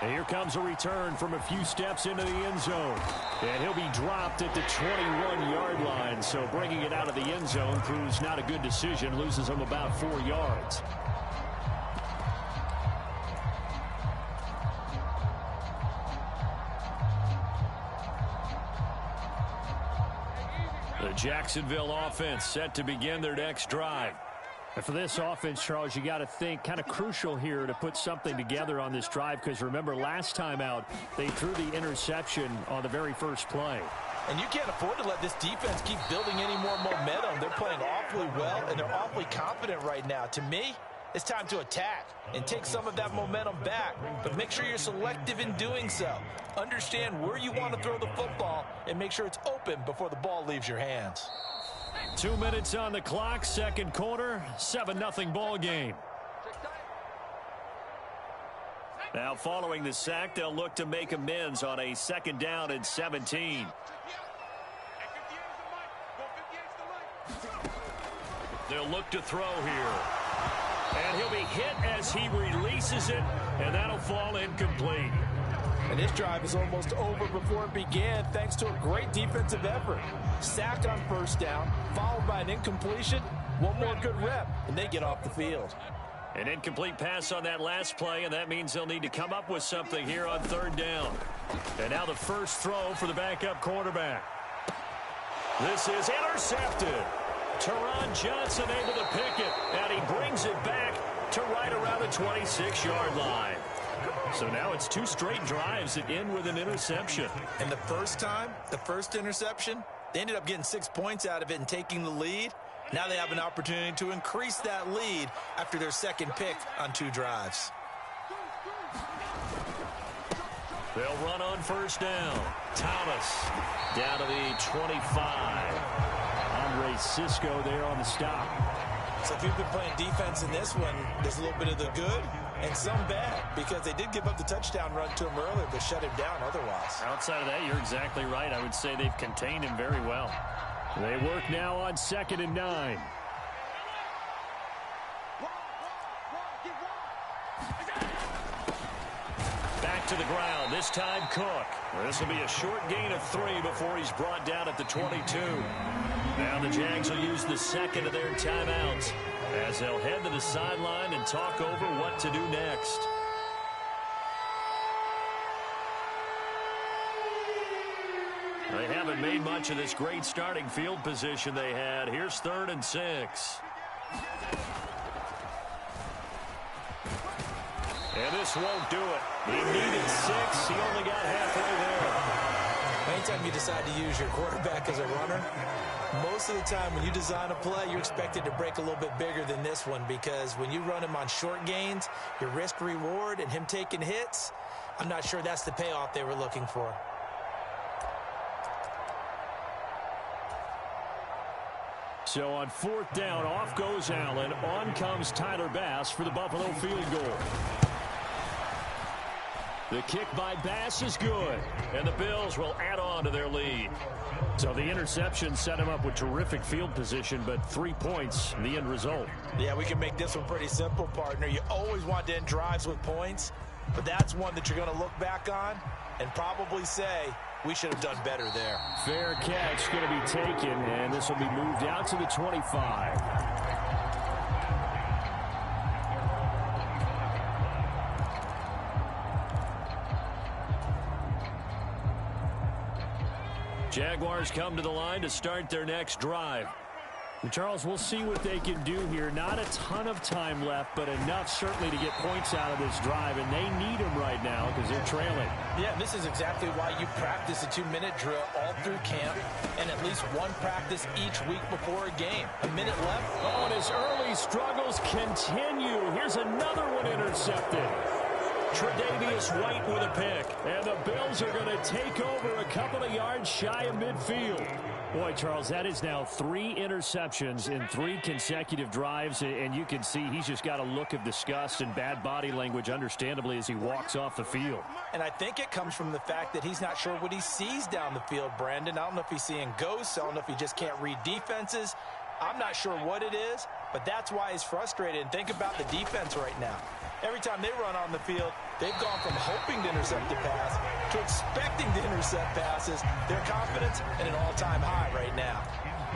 And here comes a return from a few steps into the end zone. And he'll be dropped at the 21-yard line. So bringing it out of the end zone proves not a good decision. Loses him about 4 yards. The Jacksonville offense set to begin their next drive. And for this offense, Charles, you got to think kind of crucial here to put something together on this drive, because remember last time out they threw the interception on the very first play. And you can't afford to let this defense keep building any more momentum. They're playing awfully well, and they're awfully confident right now. To me, it's time to attack and take some of that momentum back, but make sure you're selective in doing so. Understand where you want to throw the football and make sure it's open before the ball leaves your hands. 2 minutes on the clock, second quarter, 7-0 ball game. Now following the sack, they'll look to make amends on a 2nd down and 17. They'll look to throw here. And he'll be hit as he releases it, and that'll fall incomplete. And this drive is almost over before it began, thanks to a great defensive effort. Sack on first down, followed by an incompletion. One more good rep, and they get off the field. An incomplete pass on that last play, and that means they'll need to come up with something here on 3rd down. And now the first throw for the backup quarterback. This is intercepted. Teron Johnson able to pick it, and he brings it back to right around the 26-yard line. So now it's 2 straight drives that end with an interception. And the first time, the first interception, they ended up getting 6 points out of it and taking the lead. Now they have an opportunity to increase that lead after their second pick on 2 drives. They'll run on first down. Thomas down to the 25. Andre Sisco there on the stop. So if you've been playing defense in this one, there's a little bit of the good and some bad, because they did give up the touchdown run to him earlier, but shut him down otherwise. Outside of that, you're exactly right. I would say they've contained him very well. They work now on 2nd and 9. Back to the ground, this time Cook. This will be a short gain of 3 before he's brought down at the 22. Now the Jags will use the 2nd of their timeouts as they'll head to the sideline and talk over what to do next. They haven't made much of this great starting field position they had. Here's 3rd and 6. And this won't do it. He needed 6. He only got halfway there. Anytime you decide to use your quarterback as a runner, most of the time when you design a play, you're expected to break a little bit bigger than this one, because when you run him on short gains, your risk-reward and him taking hits, I'm not sure that's the payoff they were looking for. So on 4th down, off goes Allen. On comes Tyler Bass for the Buffalo field goal. The kick by Bass is good, and the Bills will add on to their lead. So the interception set him up with terrific field position, but 3 points, the end result. Yeah, we can make this one pretty simple, partner. You always want to end drives with points, but that's one that you're going to look back on and probably say, we should have done better there. Fair catch going to be taken, and this will be moved out to the 25. Jaguars come to the line to start their next drive. And Charles, we'll see what they can do here. Not a ton of time left, but enough certainly to get points out of this drive, and they need them right now because they're trailing. Yeah, this is exactly why you practice a 2-minute drill all through camp and at least one practice each week before a game. A minute left. Oh, and his early struggles continue. Here's another one intercepted. Tre'Davious White with a pick. And the Bills are going to take over a couple of yards shy of midfield. Boy, Charles, that is now 3 interceptions in 3 consecutive drives, and you can see he's just got a look of disgust and bad body language, understandably, as he walks off the field. And I think it comes from the fact that he's not sure what he sees down the field, Brandon. I don't know if he's seeing ghosts. I don't know if he just can't read defenses. I'm not sure what it is, but that's why he's frustrated. And think about the defense right now. Every time they run on the field, they've gone from hoping to intercept a pass to expecting to intercept passes. Their confidence at an all-time high right now.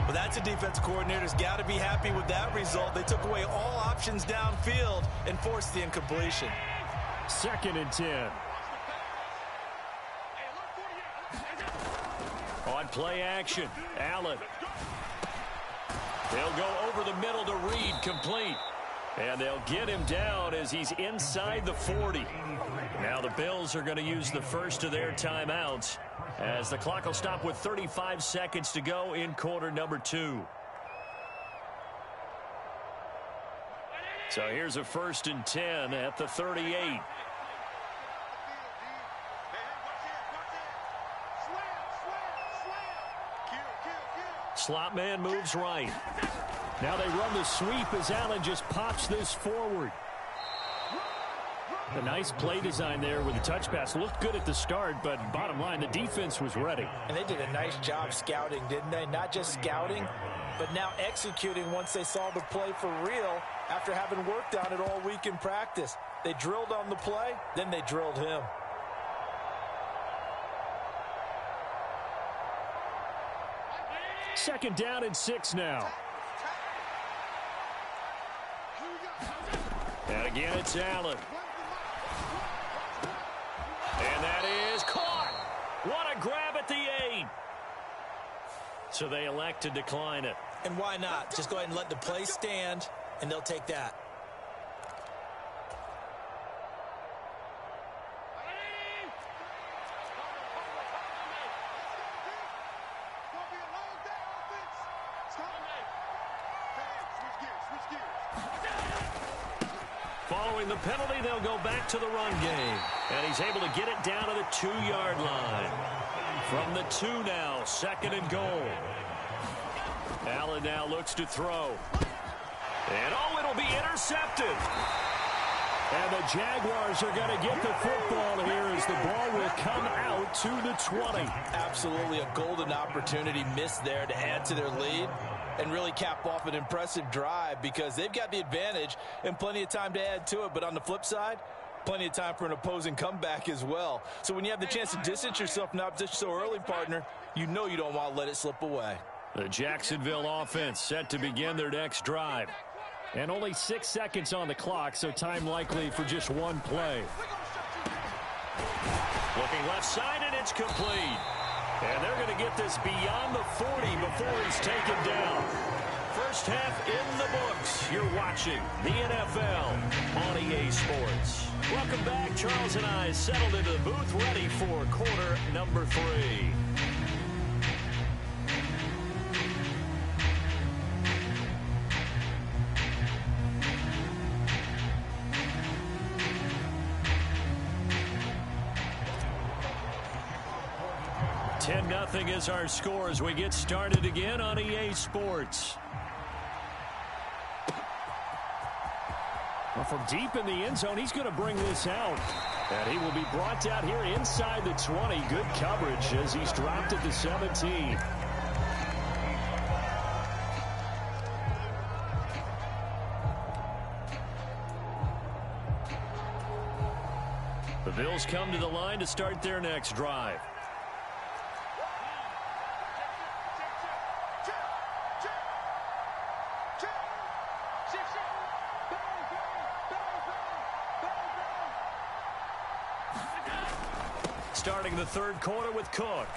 Well, that's a defense coordinator's got to be happy with that result. They took away all options downfield and forced the incompletion. 2nd and 10. On play action, Allen. They'll go over the middle to Reed, complete. And they'll get him down as he's inside the 40. Now the Bills are going to use the first of their timeouts as the clock will stop with 35 seconds to go in quarter number 2. So here's a 1st and 10 at the 38. Slot man moves right. Now they run the sweep as Allen just pops this forward. A nice play design there with the touch pass. Looked good at the start, but bottom line, the defense was ready. And they did a nice job scouting, didn't they? Not just scouting, but now executing once they saw the play for real after having worked on it all week in practice. They drilled on the play, then they drilled him. Second down and 6 now. And again, it's Allen. And that is caught. What a grab at the 8. So they elect to decline it. And why not? Just go ahead and let the play stand, and they'll take that. Following the penalty, they'll go back to the run game. And he's able to get it down to the 2-yard line. From the 2 now, 2nd and goal. Allen now looks to throw. And it'll be intercepted. And the Jaguars are going to get the football here as the ball will come out to the 20. Absolutely a golden opportunity missed there to add to their lead and really cap off an impressive drive because they've got the advantage and plenty of time to add to it. But on the flip side, plenty of time for an opposing comeback as well. So when you have the chance to distance yourself from the opposition so early, partner, you know you don't want to let it slip away. The Jacksonville offense set to begin their next drive. And only 6 seconds on the clock, so time likely for just one play. Looking left side, and it's complete. And they're going to get this beyond the 40 before he's taken down. First half in the books. You're watching the NFL on EA Sports. Welcome back. Charles and I settled into the booth, ready for quarter number 3. Nothing is our score as we get started again on EA Sports. Well, from deep in the end zone, he's going to bring this out. And he will be brought out here inside the 20. Good coverage as he's dropped at the 17. The Bills come to the line to start their next drive. Starting the third quarter with Cook.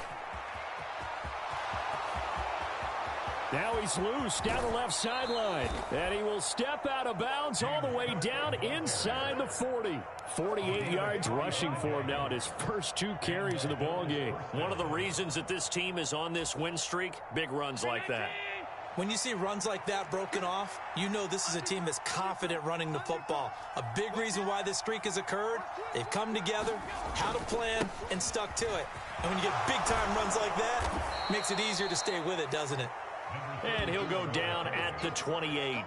Now he's loose down the left sideline. And he will step out of bounds all the way down inside the 40. 48 yards rushing for him now in his first 2 carries of the ball game. One of the reasons that this team is on this win streak, big runs like that. When you see runs like that broken off, you know this is a team that's confident running the football. A big reason why this streak has occurred, they've come together, had a plan, and stuck to it. And when you get big-time runs like that, it makes it easier to stay with it, doesn't it? And he'll go down at the 28.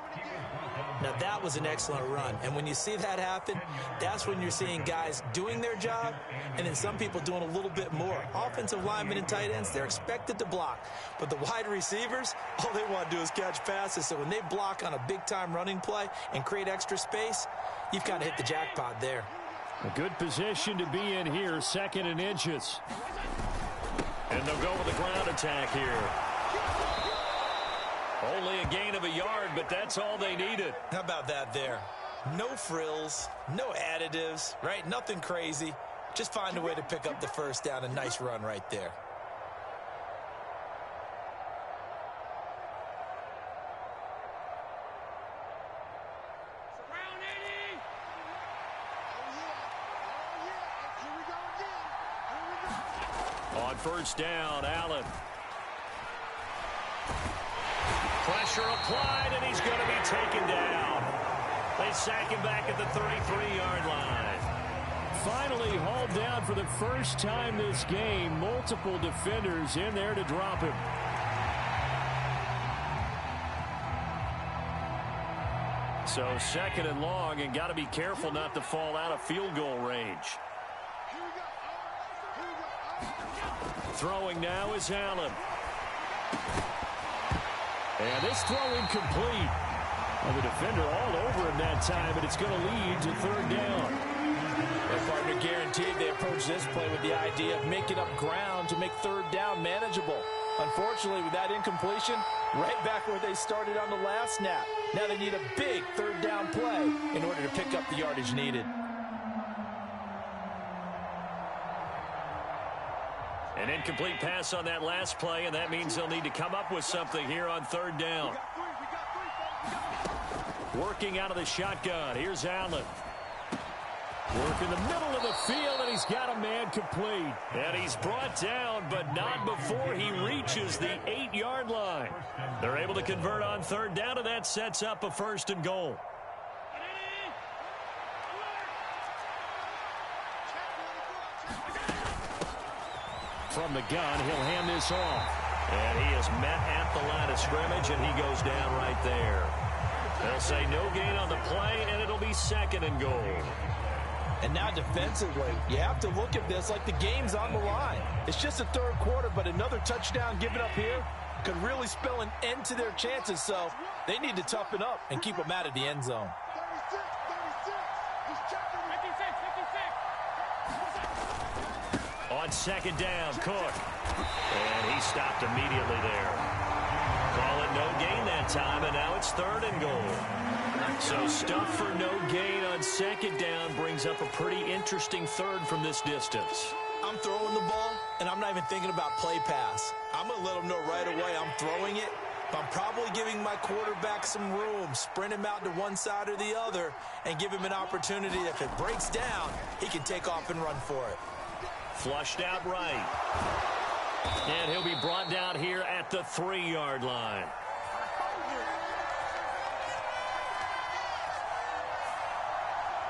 Now, that was an excellent run. And when you see that happen, that's when you're seeing guys doing their job and then some people doing a little bit more. Offensive linemen and tight ends, they're expected to block. But the wide receivers, all they want to do is catch passes. So when they block on a big-time running play and create extra space, you've kind of hit the jackpot there. A good position to be in here, 2nd and inches. And they'll go with a ground attack here. Only a gain of a yard, but that's all they needed. How about that there? No frills, no additives, right? Nothing crazy. Just find a way to pick up the first down. A nice run right there. On first down, Allen. Pressure applied, and he's going to be taken down. They sack him back at the 33-yard line. Finally hauled down for the first time this game. Multiple defenders in there to drop him. So 2nd and long, and got to be careful not to fall out of field goal range. Throwing now is Allen. And this throw incomplete. And the defender all over him that time, but it's going to lead to 3rd down. Their partner guaranteed they approach this play with the idea of making up ground to make 3rd down manageable. Unfortunately, with that incompletion, right back where they started on the last snap. Now they need a big 3rd down play in order to pick up the yardage needed. An incomplete pass on that last play, and that means they'll need to come up with something here on 3rd down. Working out of the shotgun. Here's Allen. Work in the middle of the field, and he's got a man complete. And he's brought down, but not before he reaches the 8-yard line. They're able to convert on 3rd down, and that sets up a 1st and goal. From the gun, he'll hand this off. And he is met at the line of scrimmage, and he goes down right there. They'll say no gain on the play, and it'll be 2nd and goal. And now defensively, you have to look at this like the game's on the line. It's just the 3rd quarter, but another touchdown given up here could really spell an end to their chances. So they need to toughen up and keep them out of the end zone. On 2nd down, Cook. And he stopped immediately there. Call it no gain that time, and now it's 3rd and goal. So stuff for no gain on 2nd down brings up a pretty interesting 3rd from this distance. I'm throwing the ball, and I'm not even thinking about play pass. I'm going to let them know right away I'm throwing it, but I'm probably giving my quarterback some room, sprint him out to one side or the other, and give him an opportunity. If it breaks down, he can take off and run for it. Flushed out right. And he'll be brought down here at the 3-yard line.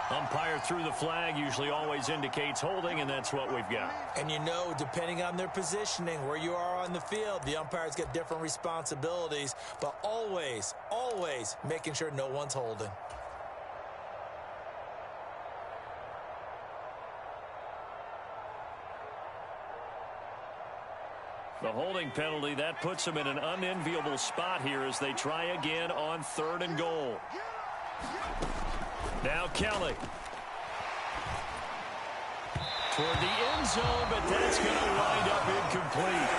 Umpire threw the flag, usually always indicates holding, and that's what we've got. And you know, depending on their positioning, where you are on the field, the umpires get different responsibilities, but always, always making sure no one's holding. The holding penalty, that puts them in an unenviable spot here as they try again on 3rd and goal. Now Kelly. Toward the end zone, but that's going to wind up incomplete.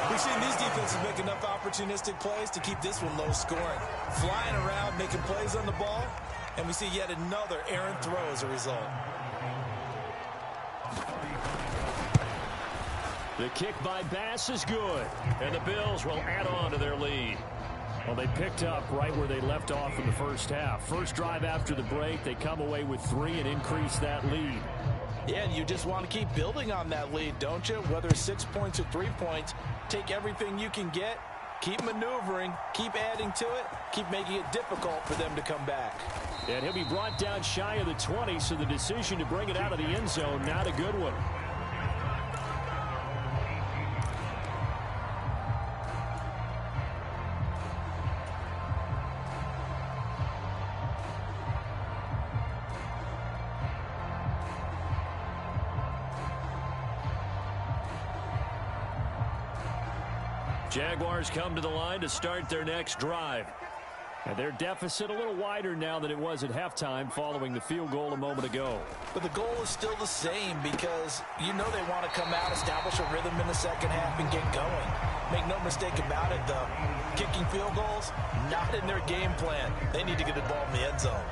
We've seen these defenses make enough opportunistic plays to keep this one low scoring. Flying around, making plays on the ball, and we see yet another errant throw as a result. The kick by Bass is good, and the Bills will add on to their lead. Well, they picked up right where they left off in the first half. First drive after the break, they come away with 3 and increase that lead. Yeah, and you just want to keep building on that lead, don't you? Whether it's 6 points or 3 points, take everything you can get, keep maneuvering, keep adding to it, keep making it difficult for them to come back. And he'll be brought down shy of the 20, so the decision to bring it out of the end zone, not a good one. Jaguars come to the line to start their next drive. And their deficit a little wider now than it was at halftime following the field goal a moment ago. But the goal is still the same because you know they want to come out, establish a rhythm in the second half, and get going. Make no mistake about it, though. Kicking field goals, not in their game plan. They need to get the ball in the end zone.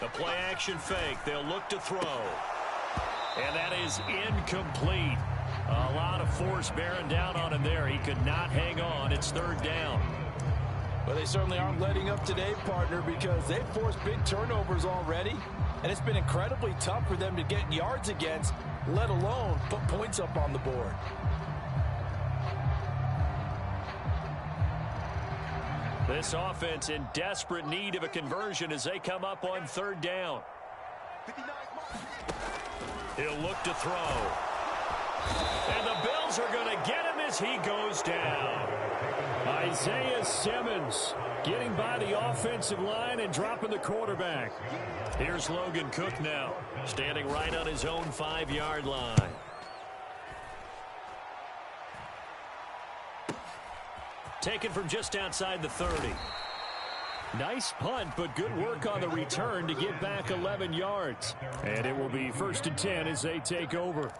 The play action fake. They'll look to throw. And that is incomplete. A lot of force bearing down on him there. He could not hang on. It's third down. Well, they certainly aren't letting up today, partner, because they've forced big turnovers already. And it's been incredibly tough for them to get yards against, let alone put points up on the board. This offense in desperate need of a conversion as they come up on third down. He'll look to throw. And the Bills are going to get him as he goes down. Isaiah Simmons getting by the offensive line and dropping the quarterback. Here's Logan Cook now, standing right on his own 5-yard line. Taken from just outside the 30. Nice punt, but good work on the return to get back 11 yards. And it will be 1st and 10 as they take over.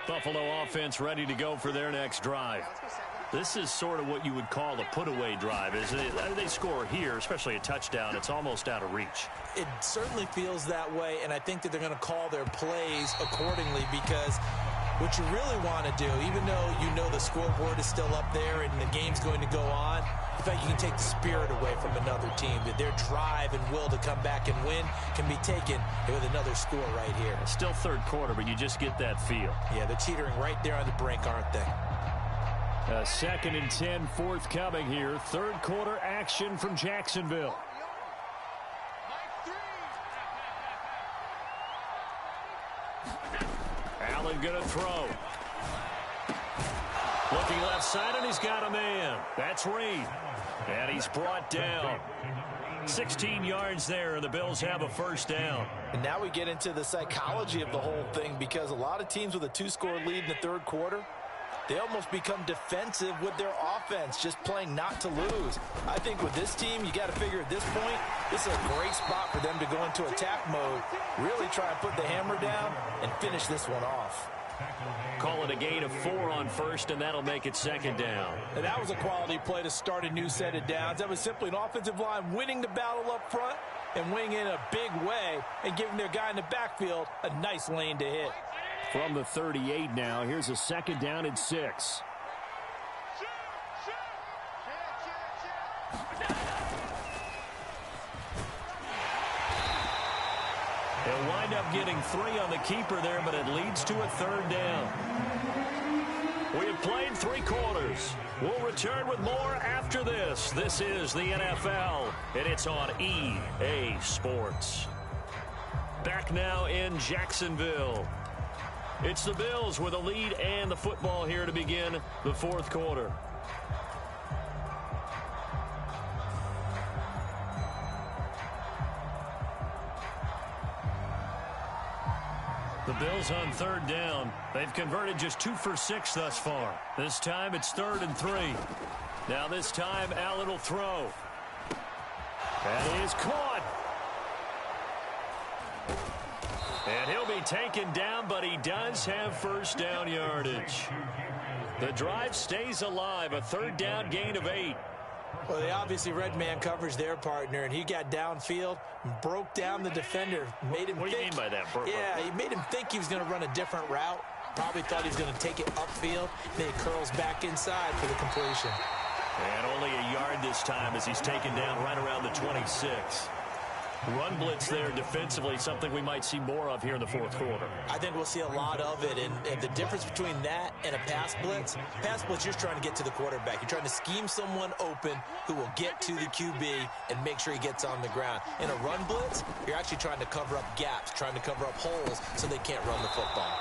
Buffalo offense ready to go for their next drive. This is sort of what you would call a put-away drive, isn't it? They score here, especially a touchdown. It's almost out of reach. It certainly feels that way, and I think that they're going to call their plays accordingly because what you really want to do, even though you know the scoreboard is still up there and the game's going to go on, in fact, you can take the spirit away from another team. That their drive and will to come back and win can be taken with another score right here. Still third quarter, but you just get that feel. Yeah, they're teetering right there on the brink, aren't they? 2nd and 10 forthcoming here. Third quarter action from Jacksonville. Allen going to throw. Looking left side, and he's got a man. That's Reed. And he's brought down. 16 yards there, and the Bills have a first down. And now we get into the psychology of the whole thing because a lot of teams with a 2-score lead in the third quarter, they almost become defensive with their offense, just playing not to lose. I think with this team, you got to figure at this point, this is a great spot for them to go into attack mode, really try and put the hammer down and finish this one off. Call it a gain of 4 on first, and that'll make it second down. And that was a quality play to start a new set of downs. That was simply an offensive line winning the battle up front and winning in a big way and giving their guy in the backfield a nice lane to hit. From the 38 now, here's a 2nd down and 6. They'll wind up getting 3 on the keeper there, but it leads to a third down. We have played 3 quarters. We'll return with more after this. This is the NFL, and it's on EA Sports. Back now in Jacksonville. It's the Bills with a lead and the football here to begin the fourth quarter. The Bills on third down. They've converted just 2 for 6 thus far. This time it's 3rd and 3. Now this time Allen will throw. That is caught. And he'll be taken down, but he does have first down yardage. The drive stays alive, a 3rd down gain of 8. Well, they obviously read man coverage their partner, and he got downfield and broke down the defender. Made him what do you mean by that? Yeah, he made him think he was going to run a different route. Probably thought he was going to take it upfield. Then he curls back inside for the completion. And only a yard this time as he's taken down right around the 26. run blitz there defensively, something we might see more of here in the fourth quarter. I think we'll see a lot of it, and the difference between that and a pass blitz, you're just trying to get to the quarterback. You're trying to scheme someone open who will get to the QB and make sure he gets on the ground. In a run blitz, you're actually trying to cover up gaps, trying to cover up holes so they can't run the football.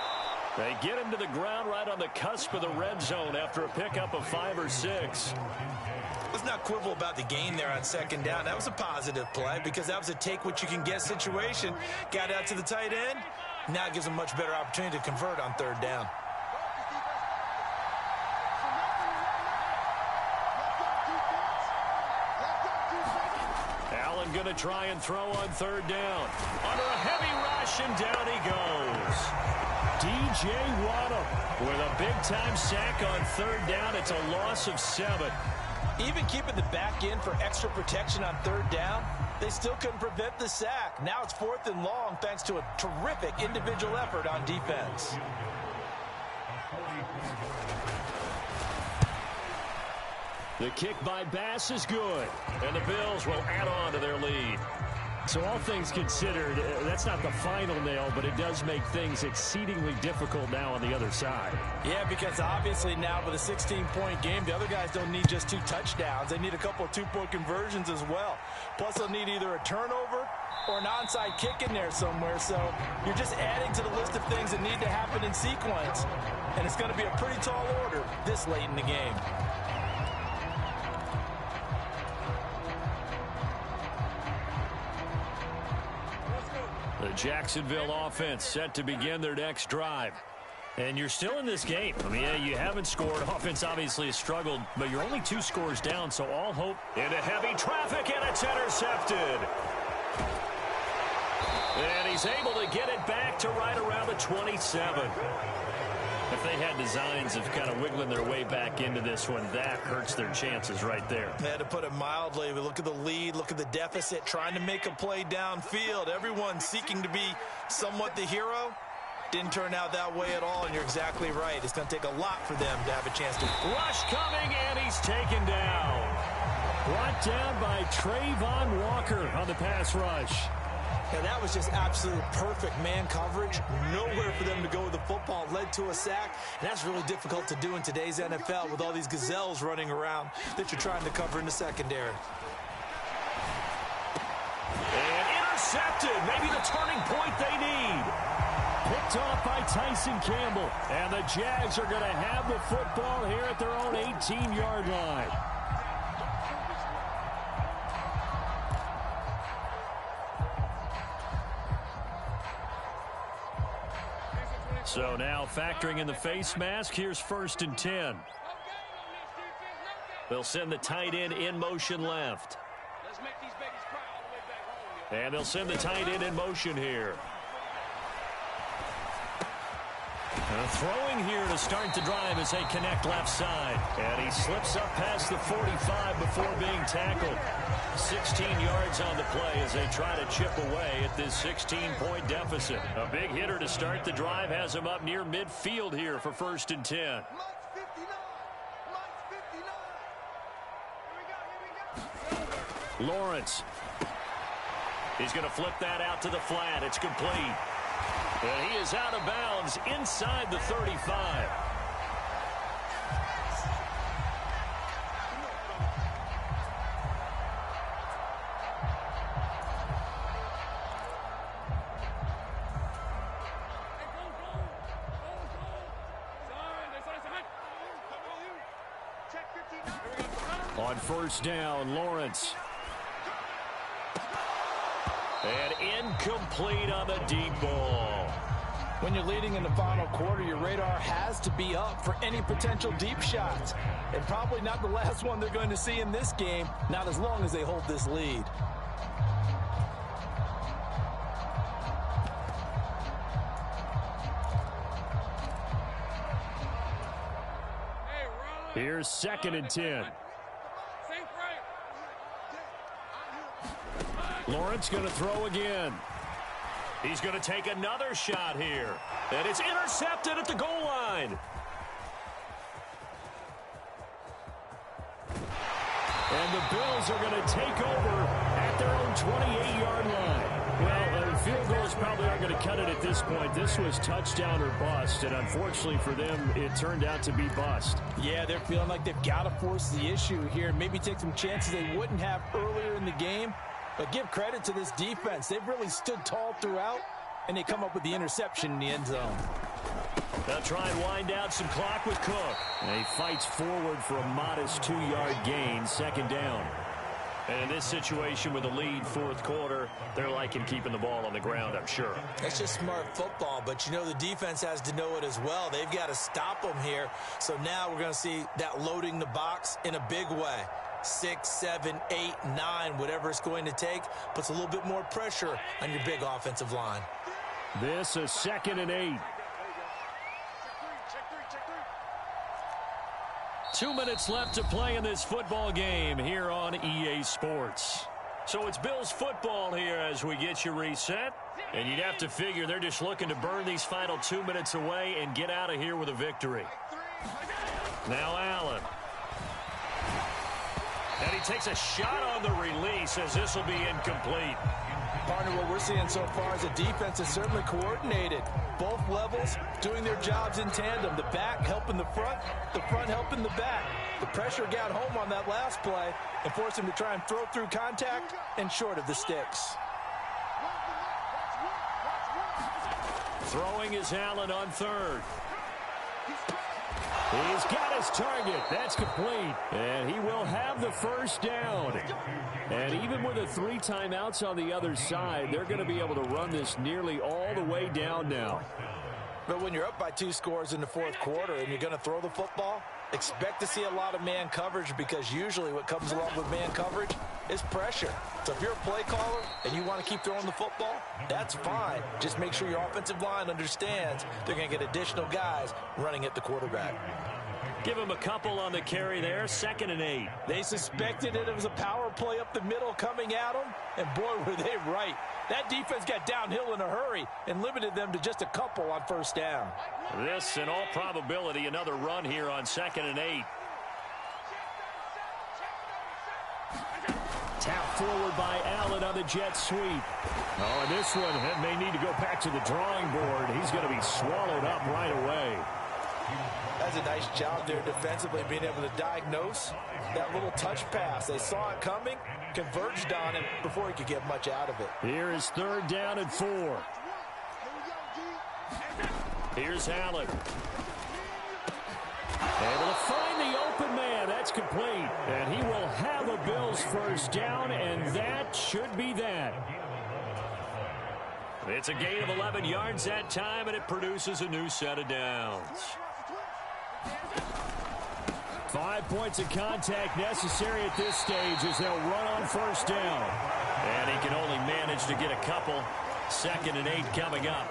They get him to the ground right on the cusp of the red zone after a pickup of 5 or 6. Let's not quibble about the gain there on second down. That was a positive play because that was a take-what-you-can-get situation. Got out to the tight end. Now it gives them a much better opportunity to convert on third down. Allen going to try and throw on third down. Under a heavy rush, and down he goes. DJ Waddle with a big-time sack on third down. It's a loss of 7. Even keeping the back in for extra protection on third down, they still couldn't prevent the sack. Now it's 4th and long thanks to a terrific individual effort on defense. The kick by Bass is good, and the Bills will add on to their lead. So all things considered, that's not the final nail, but it does make things exceedingly difficult now on the other side. Yeah, because obviously now with a 16-point game, the other guys don't need just 2 touchdowns. They need a couple of 2-point conversions as well. Plus, they'll need either a turnover or an onside kick in there somewhere. So you're just adding to the list of things that need to happen in sequence. And it's going to be a pretty tall order this late in the game. The Jacksonville offense set to begin their next drive. And you're still in this game. I mean, yeah, you haven't scored. Offense obviously has struggled, but you're only 2 scores down, so all hope. Into heavy traffic, and it's intercepted. And he's able to get it back to right around the 27. If they had designs of kind of wiggling their way back into this one, that hurts their chances right there. They had to put it mildly. We look at the lead, look at the deficit, trying to make a play downfield. Everyone seeking to be somewhat the hero. Didn't turn out that way at all, and you're exactly right. It's going to take a lot for them to have a chance to. Rush coming, and he's taken down. Brought down by Trayvon Walker on the pass rush. And that was just absolute perfect man coverage. Nowhere for them to go with the football. Led to a sack. And that's really difficult to do in today's NFL with all these gazelles running around that you're trying to cover in the secondary. And intercepted. Maybe the turning point they need. Picked off by Tyson Campbell. And the Jags are going to have the football here at their own 18-yard line. So now factoring in the face mask, here's 1st and 10. They'll send the tight end in motion left. And they'll send the tight end in motion here. Throwing here to start the drive as they connect left side. And he slips up past the 45 before being tackled. 16 yards on the play as they try to chip away at this 16-point deficit. A big hitter to start the drive has him up near midfield here for 1st and 10. Lawrence. He's going to flip that out to the flat. It's complete. And he is out of bounds inside the 35. On 1st down, Lawrence. And incomplete on the deep ball. When you're leading in the final quarter, your radar has to be up for any potential deep shots. And probably not the last one they're going to see in this game, not as long as they hold this lead. Here's 2nd and 10. Lawrence going to throw again. He's going to take another shot here. And it's intercepted at the goal line. And the Bills are going to take over at at their own 28-yard line. Well, field goals probably aren't going to cut it at this point. This was touchdown or bust, and unfortunately for them, it turned out to be bust. Yeah, they're feeling like they've got to force the issue here and maybe take some chances they wouldn't have earlier in the game. But give credit to this defense. They've really stood tall throughout, and they come up with the interception in the end zone. They'll try and wind down some clock with Cook. And he fights forward for a modest 2-yard gain, second down. And in this situation with a lead fourth quarter, they're liking keeping the ball on the ground, I'm sure. That's just smart football, but you know the defense has to know it as well. They've got to stop them here. So now we're going to see that loading the box in a big way. 6, 7, 8, 9, whatever it's going to take, puts a little bit more pressure on your big offensive line. This is 2nd and 8. 2 minutes left to play in this football game here on EA Sports. So it's Bills football here as we get you reset. And you'd have to figure they're just looking to burn these final 2 minutes away and get out of here with a victory. Now Allen. And he takes a shot on the release as this will be incomplete. Partner, what we're seeing so far is the defense is certainly coordinated. Both levels doing their jobs in tandem. The back helping the front helping the back. The pressure got home on that last play and forced him to try and throw through contact and short of the sticks. Throwing is Allen on third. He's got his target. That's complete. And he will have the first down. And even with the 3 timeouts on the other side, they're going to be able to run this nearly all the way down now. But when you're up by 2 scores in the fourth quarter and you're going to throw the football, expect to see a lot of man coverage because usually what comes along with man coverage is pressure. So if you're a play caller and you want to keep throwing the football, that's fine. Just make sure your offensive line understands they're going to get additional guys running at the quarterback. Give him a couple on the carry there, 2nd and 8. They suspected it was a power play up the middle coming at them, and boy, were they right. That defense got downhill in a hurry and limited them to just a couple on first down. This, in all probability, another run here on 2nd and 8. Tap forward by Allen on the jet sweep. Oh, and this one may need to go back to the drawing board. He's going to be swallowed up right away. That's a nice job there defensively, being able to diagnose that little touch pass. They saw it coming, converged on him before he could get much out of it. Here is 3rd down and 4. Here's Allen. Able to find the open man. That's complete. And he will have a Bills first down, and that should be that. It's a gain of 11 yards that time, and it produces a new set of downs. 5 points of contact necessary at this stage as they'll run on first down. And he can only manage to get a couple. 2nd and 8 coming up.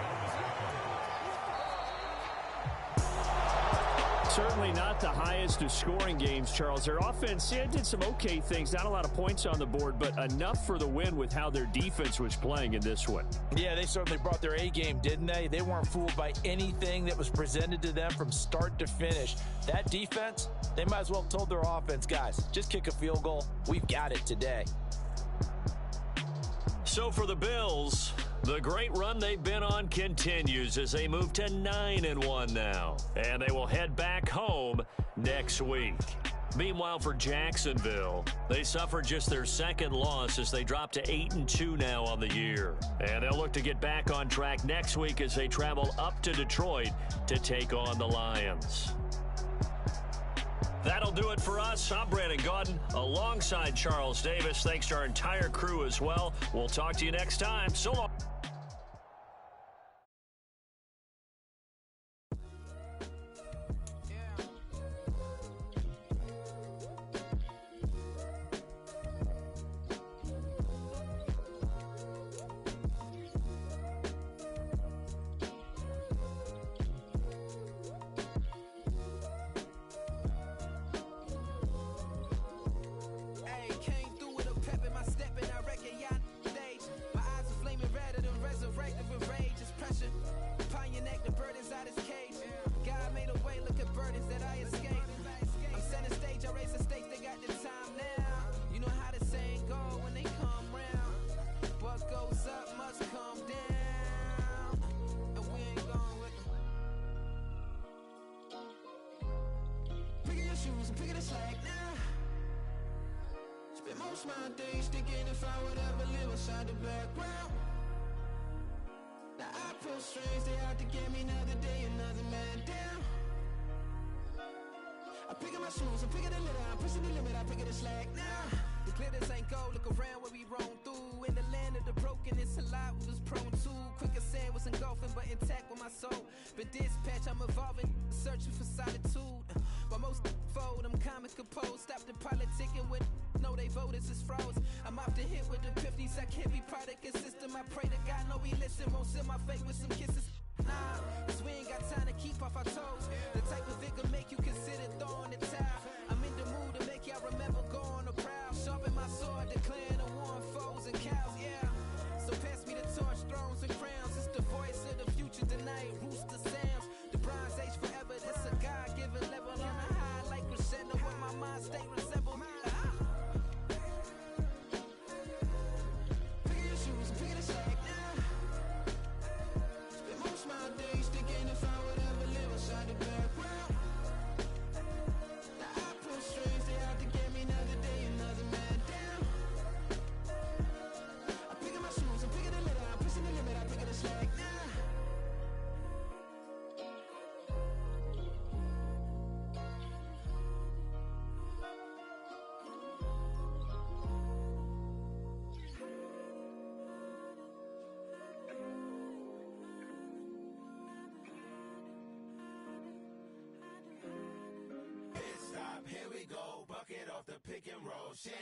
Certainly not the highest of scoring games, Charles. Their offense did some okay things. Not a lot of points on the board, but enough for the win with how their defense was playing in this one. Yeah, they certainly brought their A game, didn't they? They weren't fooled by anything that was presented to them from start to finish. That defense, they might as well have told their offense, guys, just kick a field goal. We've got it today. So for the Bills, the great run they've been on continues as they move to 9-1 now. And they will head back home next week. Meanwhile, for Jacksonville, they suffered just their 2nd loss as they drop to 8-2 now on the year. And they'll look to get back on track next week as they travel up to Detroit to take on the Lions. That'll do it for us. I'm Brandon Gaudin alongside Charles Davis. Thanks to our entire crew as well. We'll talk to you next time. So long. Came through with a pep in my step, and I reckon y'all stage. My eyes are flaming red. shoes and picking the slack now. Spend most of my days thinking if I would ever live inside the background. Now I pull strings, they out to get me another day, another man down. I'm picking my shoes, I'm picking the litter, I'm pushing the limit, I'm picking the slack now. The glitters ain't gold, look around where we roam through. In the land of the broken, it's a lot we was prone to. Quicker sand was engulfing, but intact with my soul. But dispatch, I'm evolving, searching for solitude. But most fold, I'm comic composed. Stop the politicking with no, they voters is froze. I'm off the hit with the 50s, I can't be product and system. I pray to God, no, he listen, won't seal my fate with some kisses. Nah, cause we ain't got time to keep off our toes. The type of vigor make you consider throwing the towel. I'm in the mood to make y'all remember going to crowd. Sharpen my sword, declaring the war on foes and cows, yeah. So pass me the torch, thrones and crowns. It's the voice of the future tonight, rooster sounds. The Bronze Age forever, this a God-given level. On a high like crescendo, where my mind state resemble. Pick your shoes and pick the slack now. Spend most of my days thinking if I would ever live inside the background. Now I pull strings, they out to get me another day, another man down. I'm picking my shoes, I'm picking the litter, I'm pushing the limit, I'm picking the slack now. Pit stop, here we go. Bucket off the pick and roll. Shit,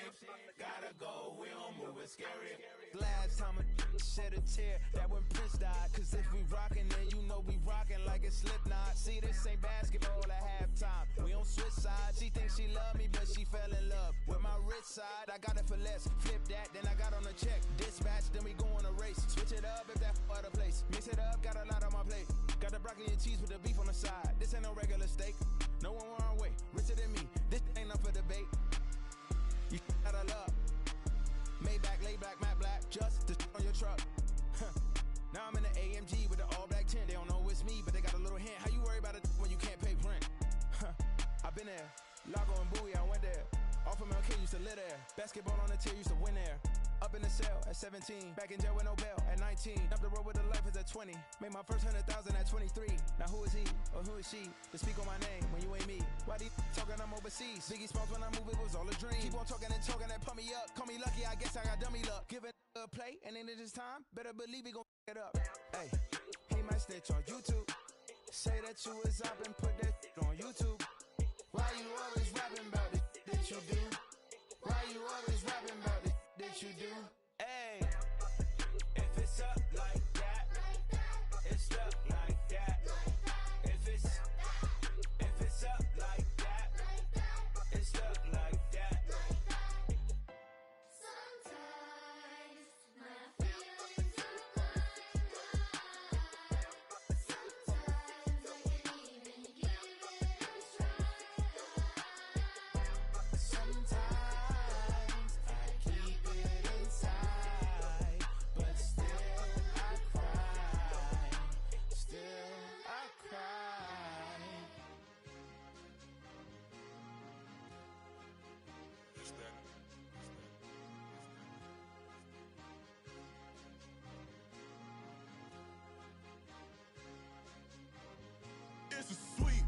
gotta go. We don't move it scary. Last time a shed a tear, that when Prince died. Cause if we rockin', then you know we rockin' like it's Slipknot. See, this ain't basketball at halftime. We on switch sides. She thinks she love me, but she fell in love with my rich side. I got it for less. Flip that, then I got on a check. Dispatch, then we go on a race. Switch it up if that other place. Mix it up, got a lot on my plate. Got the broccoli and cheese with the beef on the side. This ain't no regular steak. No one wrong way. Richer than me. This ain't up for debate. You got a love. Maybach, laid back, matte black, just to on your truck. Now I'm in the AMG with the all black tint. They don't know it's me, but they got a little hint. How you worry about it when you can't pay rent? I've been there. Lago and Bowie, I went there. Off of MLK, used to live there. Basketball on the tier, used to win there. Up in the cell at 17. Back in jail with no bail at 19. Up the road with the life is at 20. Made my first 100,000 at 23. Now who is he or who is she to speak on my name when you ain't me? Why these talking I'm overseas? Biggie Smalls when I move it was all a dream. Keep on talking and talking that pump me up. Call me lucky, I guess I got dummy luck. Give it a play and then it's time. Better believe we gon' it up. Hey, he might snitch on YouTube. Say that you was up and put that on YouTube. Why you always rapping about it that you do? Why you always rapping about it that you do? Hey, If it's up like that, it's stuck like that. If it's up like that, it's stuck like that. Sometimes my feelings are flying high. Sometimes I can't even give it a try. sometimes I keep it inside, but still I cry. Still I cry. It's a sweet.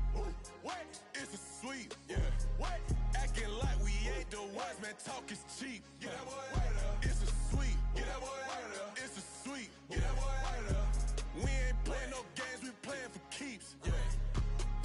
What? It's a sweet. Yeah. What? Acting like we ain't the ones, man. Talk is cheap. Get that boy out of there. It's a sweet. Get that boy out of there. It's a sweet. Get that boy out of there. We ain't playing no games, we playing for keeps. Yeah.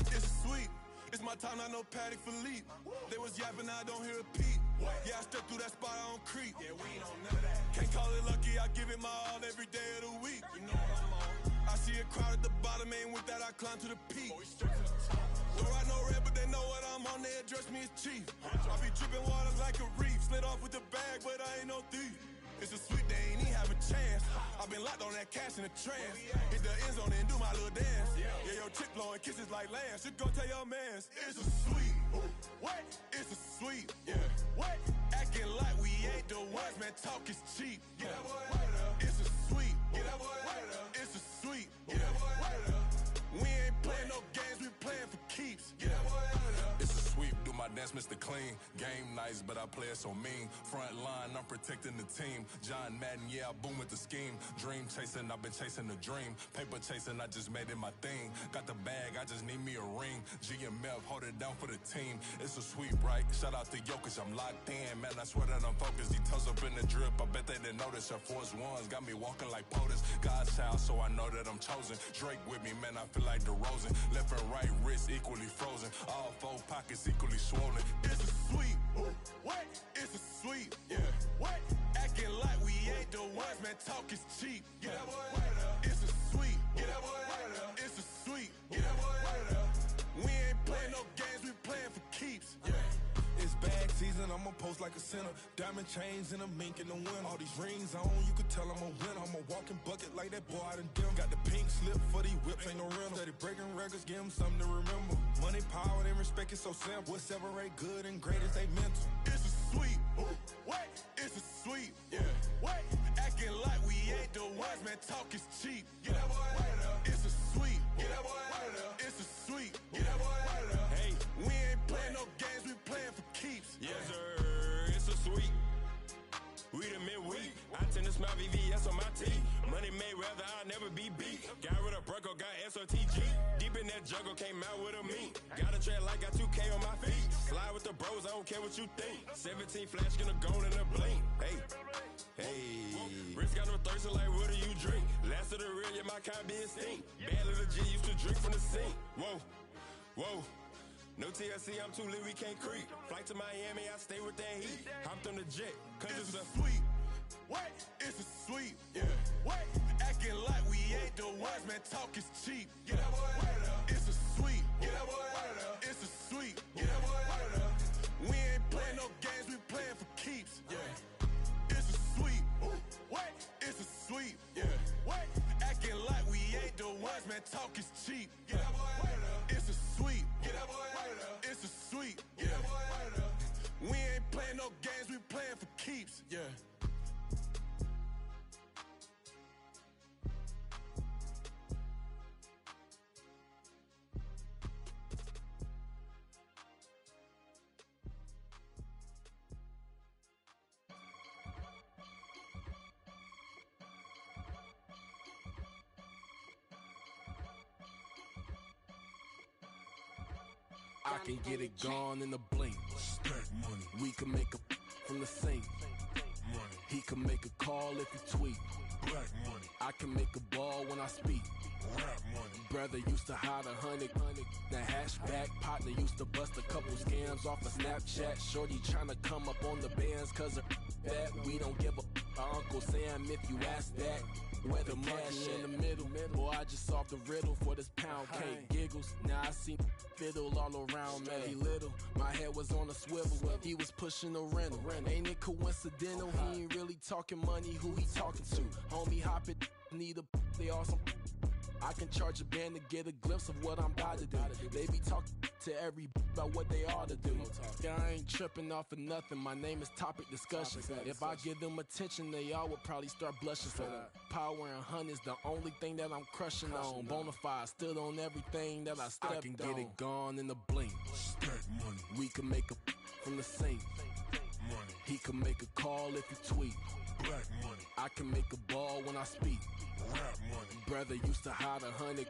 It's a sweet. It's my time, not no Patty Philippe. They was yapping, I don't hear a peep. Yeah, I step through that spot, I don't creep. Yeah, we ain't on none of that. Can't call it lucky, I give it my all every day of the week. You know what I'm on. I see a crowd at the bottom, ain't with that, I climb to the peak. Don't ride no red, but they know what I'm on, they address me as chief. I be dripping water like a reef, slid off with the bag, but I ain't no thief. It's a sweet, they ain't even have a chance. I been locked on that cash in a trance. Hit the end zone and do my little dance. Yeah, your chick blowing kisses like lambs. You go tell your mans. It's a sweet. What? It's a sweet. Yeah. What? Acting like we ain't the ones, man. Talk is cheap. Get that boy out of there. It's a sweet. Get that boy out of there. It's a sweet. Get that boy out of there. We ain't playing no games, we playing for keeps. Get that boy out of there. It's a sweep, do my dance Mr. Clean. Game nice, but I play it so mean. Front line, I'm protecting the team. John Madden, yeah, I boom with the scheme. Dream chasing, I've been chasing the dream. Paper chasing, I just made it my thing. Got the bag, I just need me a ring. GMF, hold it down for the team. It's a sweep, right? Shout out to Jokic, I'm locked in. Man, I swear that I'm focused. These toes up in the drip, I bet they didn't notice. Air Force Ones got me walking like POTUS. God's child, so I know that I'm chosen. Drake with me, man, I feel like DeRozan. Left and right wrist equally frozen. All four pockets equally swollen. It's a sweep. What? It's a sweep. Yeah. What? Acting like we ain't the ones, man. Talk is cheap. Get that boy out of there. It's a sweep. Get that boy out of there. It's a sweep. Get that boy out of there. We ain't playing no games, we playing for keeps. Yeah. It's bag season, I'ma post like a sinner. Diamond chains and a mink in the wind. All these rings on, you could tell I'm a winner. I'm a walking bucket like that boy out in dim. Got the pink slip for these whips, ain't no rental. Steady breaking records, give them something to remember. Money, power, and respect is so simple. What separate good and great is they mental. It's a sweep. What? It's a sweep. Yeah. What? Acting like we ain't the ones, man. Talk is cheap. Get that boy out of there. It's a sweep. Get that boy out of there. It's a sweep. Get that boy out of there. Hey, we ain't playing no games, we playing for keeps. Yes, sir. It's a sweep. We the midweek. I tend to smile VVS on my teeth. Money made rather I'll never be beat. Got rid of Bronco, got SOTG. Deep in that jungle, came out with a meat. Got a tread like got 2K on my feet. Slide with the bros, I don't care what you think. 17 flash, gonna go in a blink. Hey, hey. Wrist got no thirst, like what do you drink? Last of the real, yeah, my kind be extinct. Bad little G used to drink from the sink. Whoa, whoa. No TLC, I'm too lit, we can't creep. Flight to Miami, I stay with that heat. Hopped on the jet, cause it's a sweep. What? It's a sweep. Yeah. What? Acting like we ain't the ones, man. Talk is cheap. Get that boy out of there. It's a sweep. Get that boy out of there. It's a sweep. Get that boy out of there. We ain't playing no games, we playing for keeps. Yeah. It's a sweep. What? It's a sweep. Yeah. What? Acting like we ain't the ones, man. Talk is cheap. Get that boy out of there. It's a sweep. Get that boy out of there. It's a sweep. Get that boy out of there. We ain't playing no games, we playing for keeps. Yeah. I can get it gone in a blink. Stack money. We can make a from the sink. Money. He can make a call if he tweet. Black money. I can make a ball when I speak. Rap money. Brother used to hide 100. The hatchback partner used to bust a couple scams off of Snapchat. Shorty tryna come up on the bands cause of that. We don't give a Uncle Sam if you ask that. Where the cash in the middle. Boy, I just solved the riddle for this pound cake. Giggles, now I see fiddle all around me. He little, my head was on a swivel. He was pushing a rental. Ain't it coincidental? He ain't really talking money. Who he talking to? Homie, hop it, need a they awesome. I can charge a band to get a glimpse of what I'm about to do. They be talking to every about what they ought to do. Yeah, I ain't tripping off of nothing. My name is Topic Discussion. If I give them attention, they all would probably start blushing. So power and hunt is the only thing that I'm crushing on. Bonafide stood on everything that I stepped on. I can get it gone in a blink. Stack money. We can make a from the sink. Money. He can make a call if he tweet. Black money. I can make a ball when I speak. Rap money. Brother used to hide 100.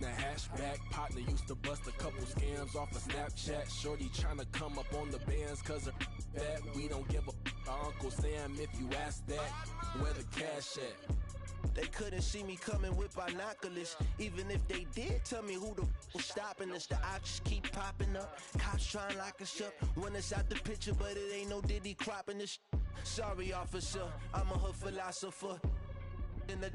The hatchback partner used to bust a couple scams off of Snapchat. Shorty tryna come up on the bands cause of that. We don't give a Uncle Sam if you ask that. Where the cash at? They couldn't see me coming with binoculars. Even if they did, tell me who the was stopping us. The options keep popping up. Cops trying to lock us up. When it's out the picture, but it ain't no Diddy cropping this. Sorry, officer, I'm a hood philosopher. In the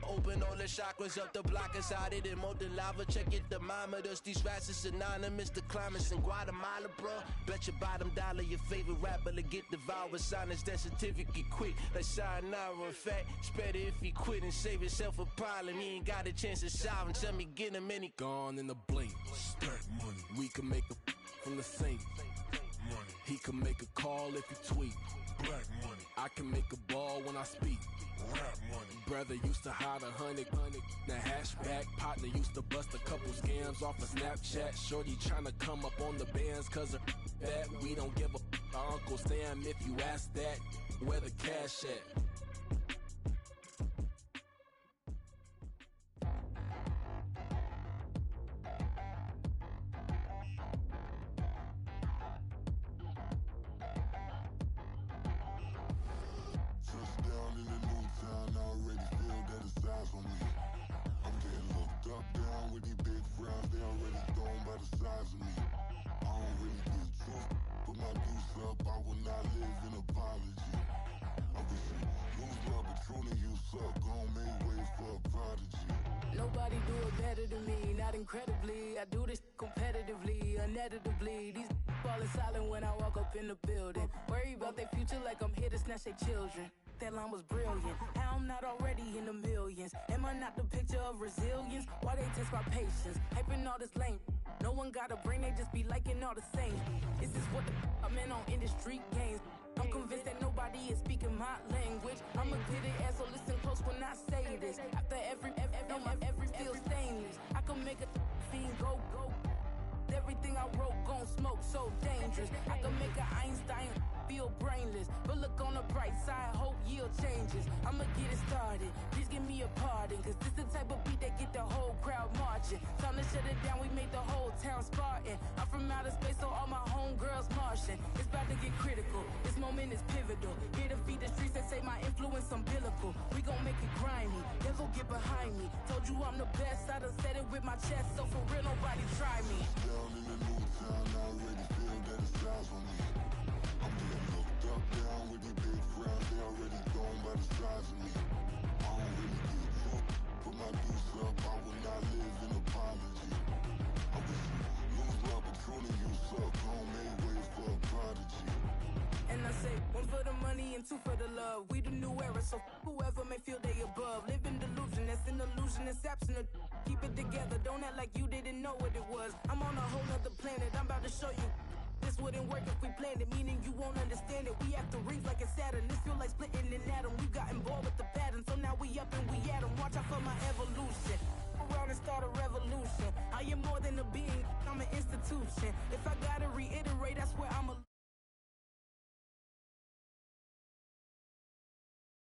open all the chakras up the block inside it and molten lava. Check your thermometers. These rats is anonymous. The climates in Guatemala, bruh. Bet your bottom dollar your favorite rapper to get devoured. Sign his death certificate quick. Like sayonara. In fact, it's better if he quit and save himself a problem. He ain't got a chance to solve him. Tell me get him any gone in a blink. Stack money. We can make a from the sink. Money. He can make a call if he tweet. Black money. I can make a ball when I speak. Rap money. Brother used to hide 100. The hatchback partner used to bust a couple scams off of Snapchat. Shorty tryna come up on the bands cause of bet we don't give a our Uncle Sam if you ask that. Where the cash at? Touchdown in the new town, I already feel that it's eyes on me. I'm getting looked up, down with these big frowns, they already thrown by the size of me. I don't really get truth, put my deuce up, I will not live in apology. I wish you lose love, but truly you suck, gon' make way for a prodigy. Nobody do it better than me, not incredibly. I do this competitively, uneditably. These falling silent when I walk up in the building. Worry about their future like I'm here to snatch their children. That line was brilliant. How I'm not already in the millions. Am I not the picture of resilience? Why they test my patience? Hyping all this lame. No one got a brain, they just be liking all the same. This is what the I'm in on industry games. I'm convinced that nobody is speaking my language. I'm a good ass, so listen close when I say this. After every feel stainless. I can make a fiend go. Everything I wrote gon' smoke, so dangerous. I can make an Einstein feel brainless. But look on the bright side, hope yield changes. I'ma get it started, please give me a pardon. Cause this the type of beat that get the whole crowd marching. Time to shut it down, we made the whole town Spartan. I'm from outer space, so all my homegirls Martian. It's about to get critical, this moment is pivotal. Here to feed the streets that say my influence umbilical. We gon' make it grimy, never get behind me. Told you I'm the best, I done said it with my chest. So for real, nobody try me. Down in the new town, I already feel that it's eyes on me. I'm getting looked up, down with these big frowns, they already thrown by the size of me. I don't really get truth, put my deuce up, I will not live in apology. I wish you lose love, but truly you suck, gon' make way for a prodigy. And I say, one for the money and two for the love. We the new era, so whoever may feel they above. Live in delusion, that's an illusion, it's absent. Keep it together, don't act like you didn't know what it was. I'm on a whole nother planet, I'm about to show you. This wouldn't work if we planned it, meaning you won't understand it. We have to rings like it's Saturn, this feel like splitting an atom. We got involved with the pattern, so now we up and we at 'em. Watch out for my evolution. Around and start a revolution. I am more than a being, I'm an institution. If I gotta reiterate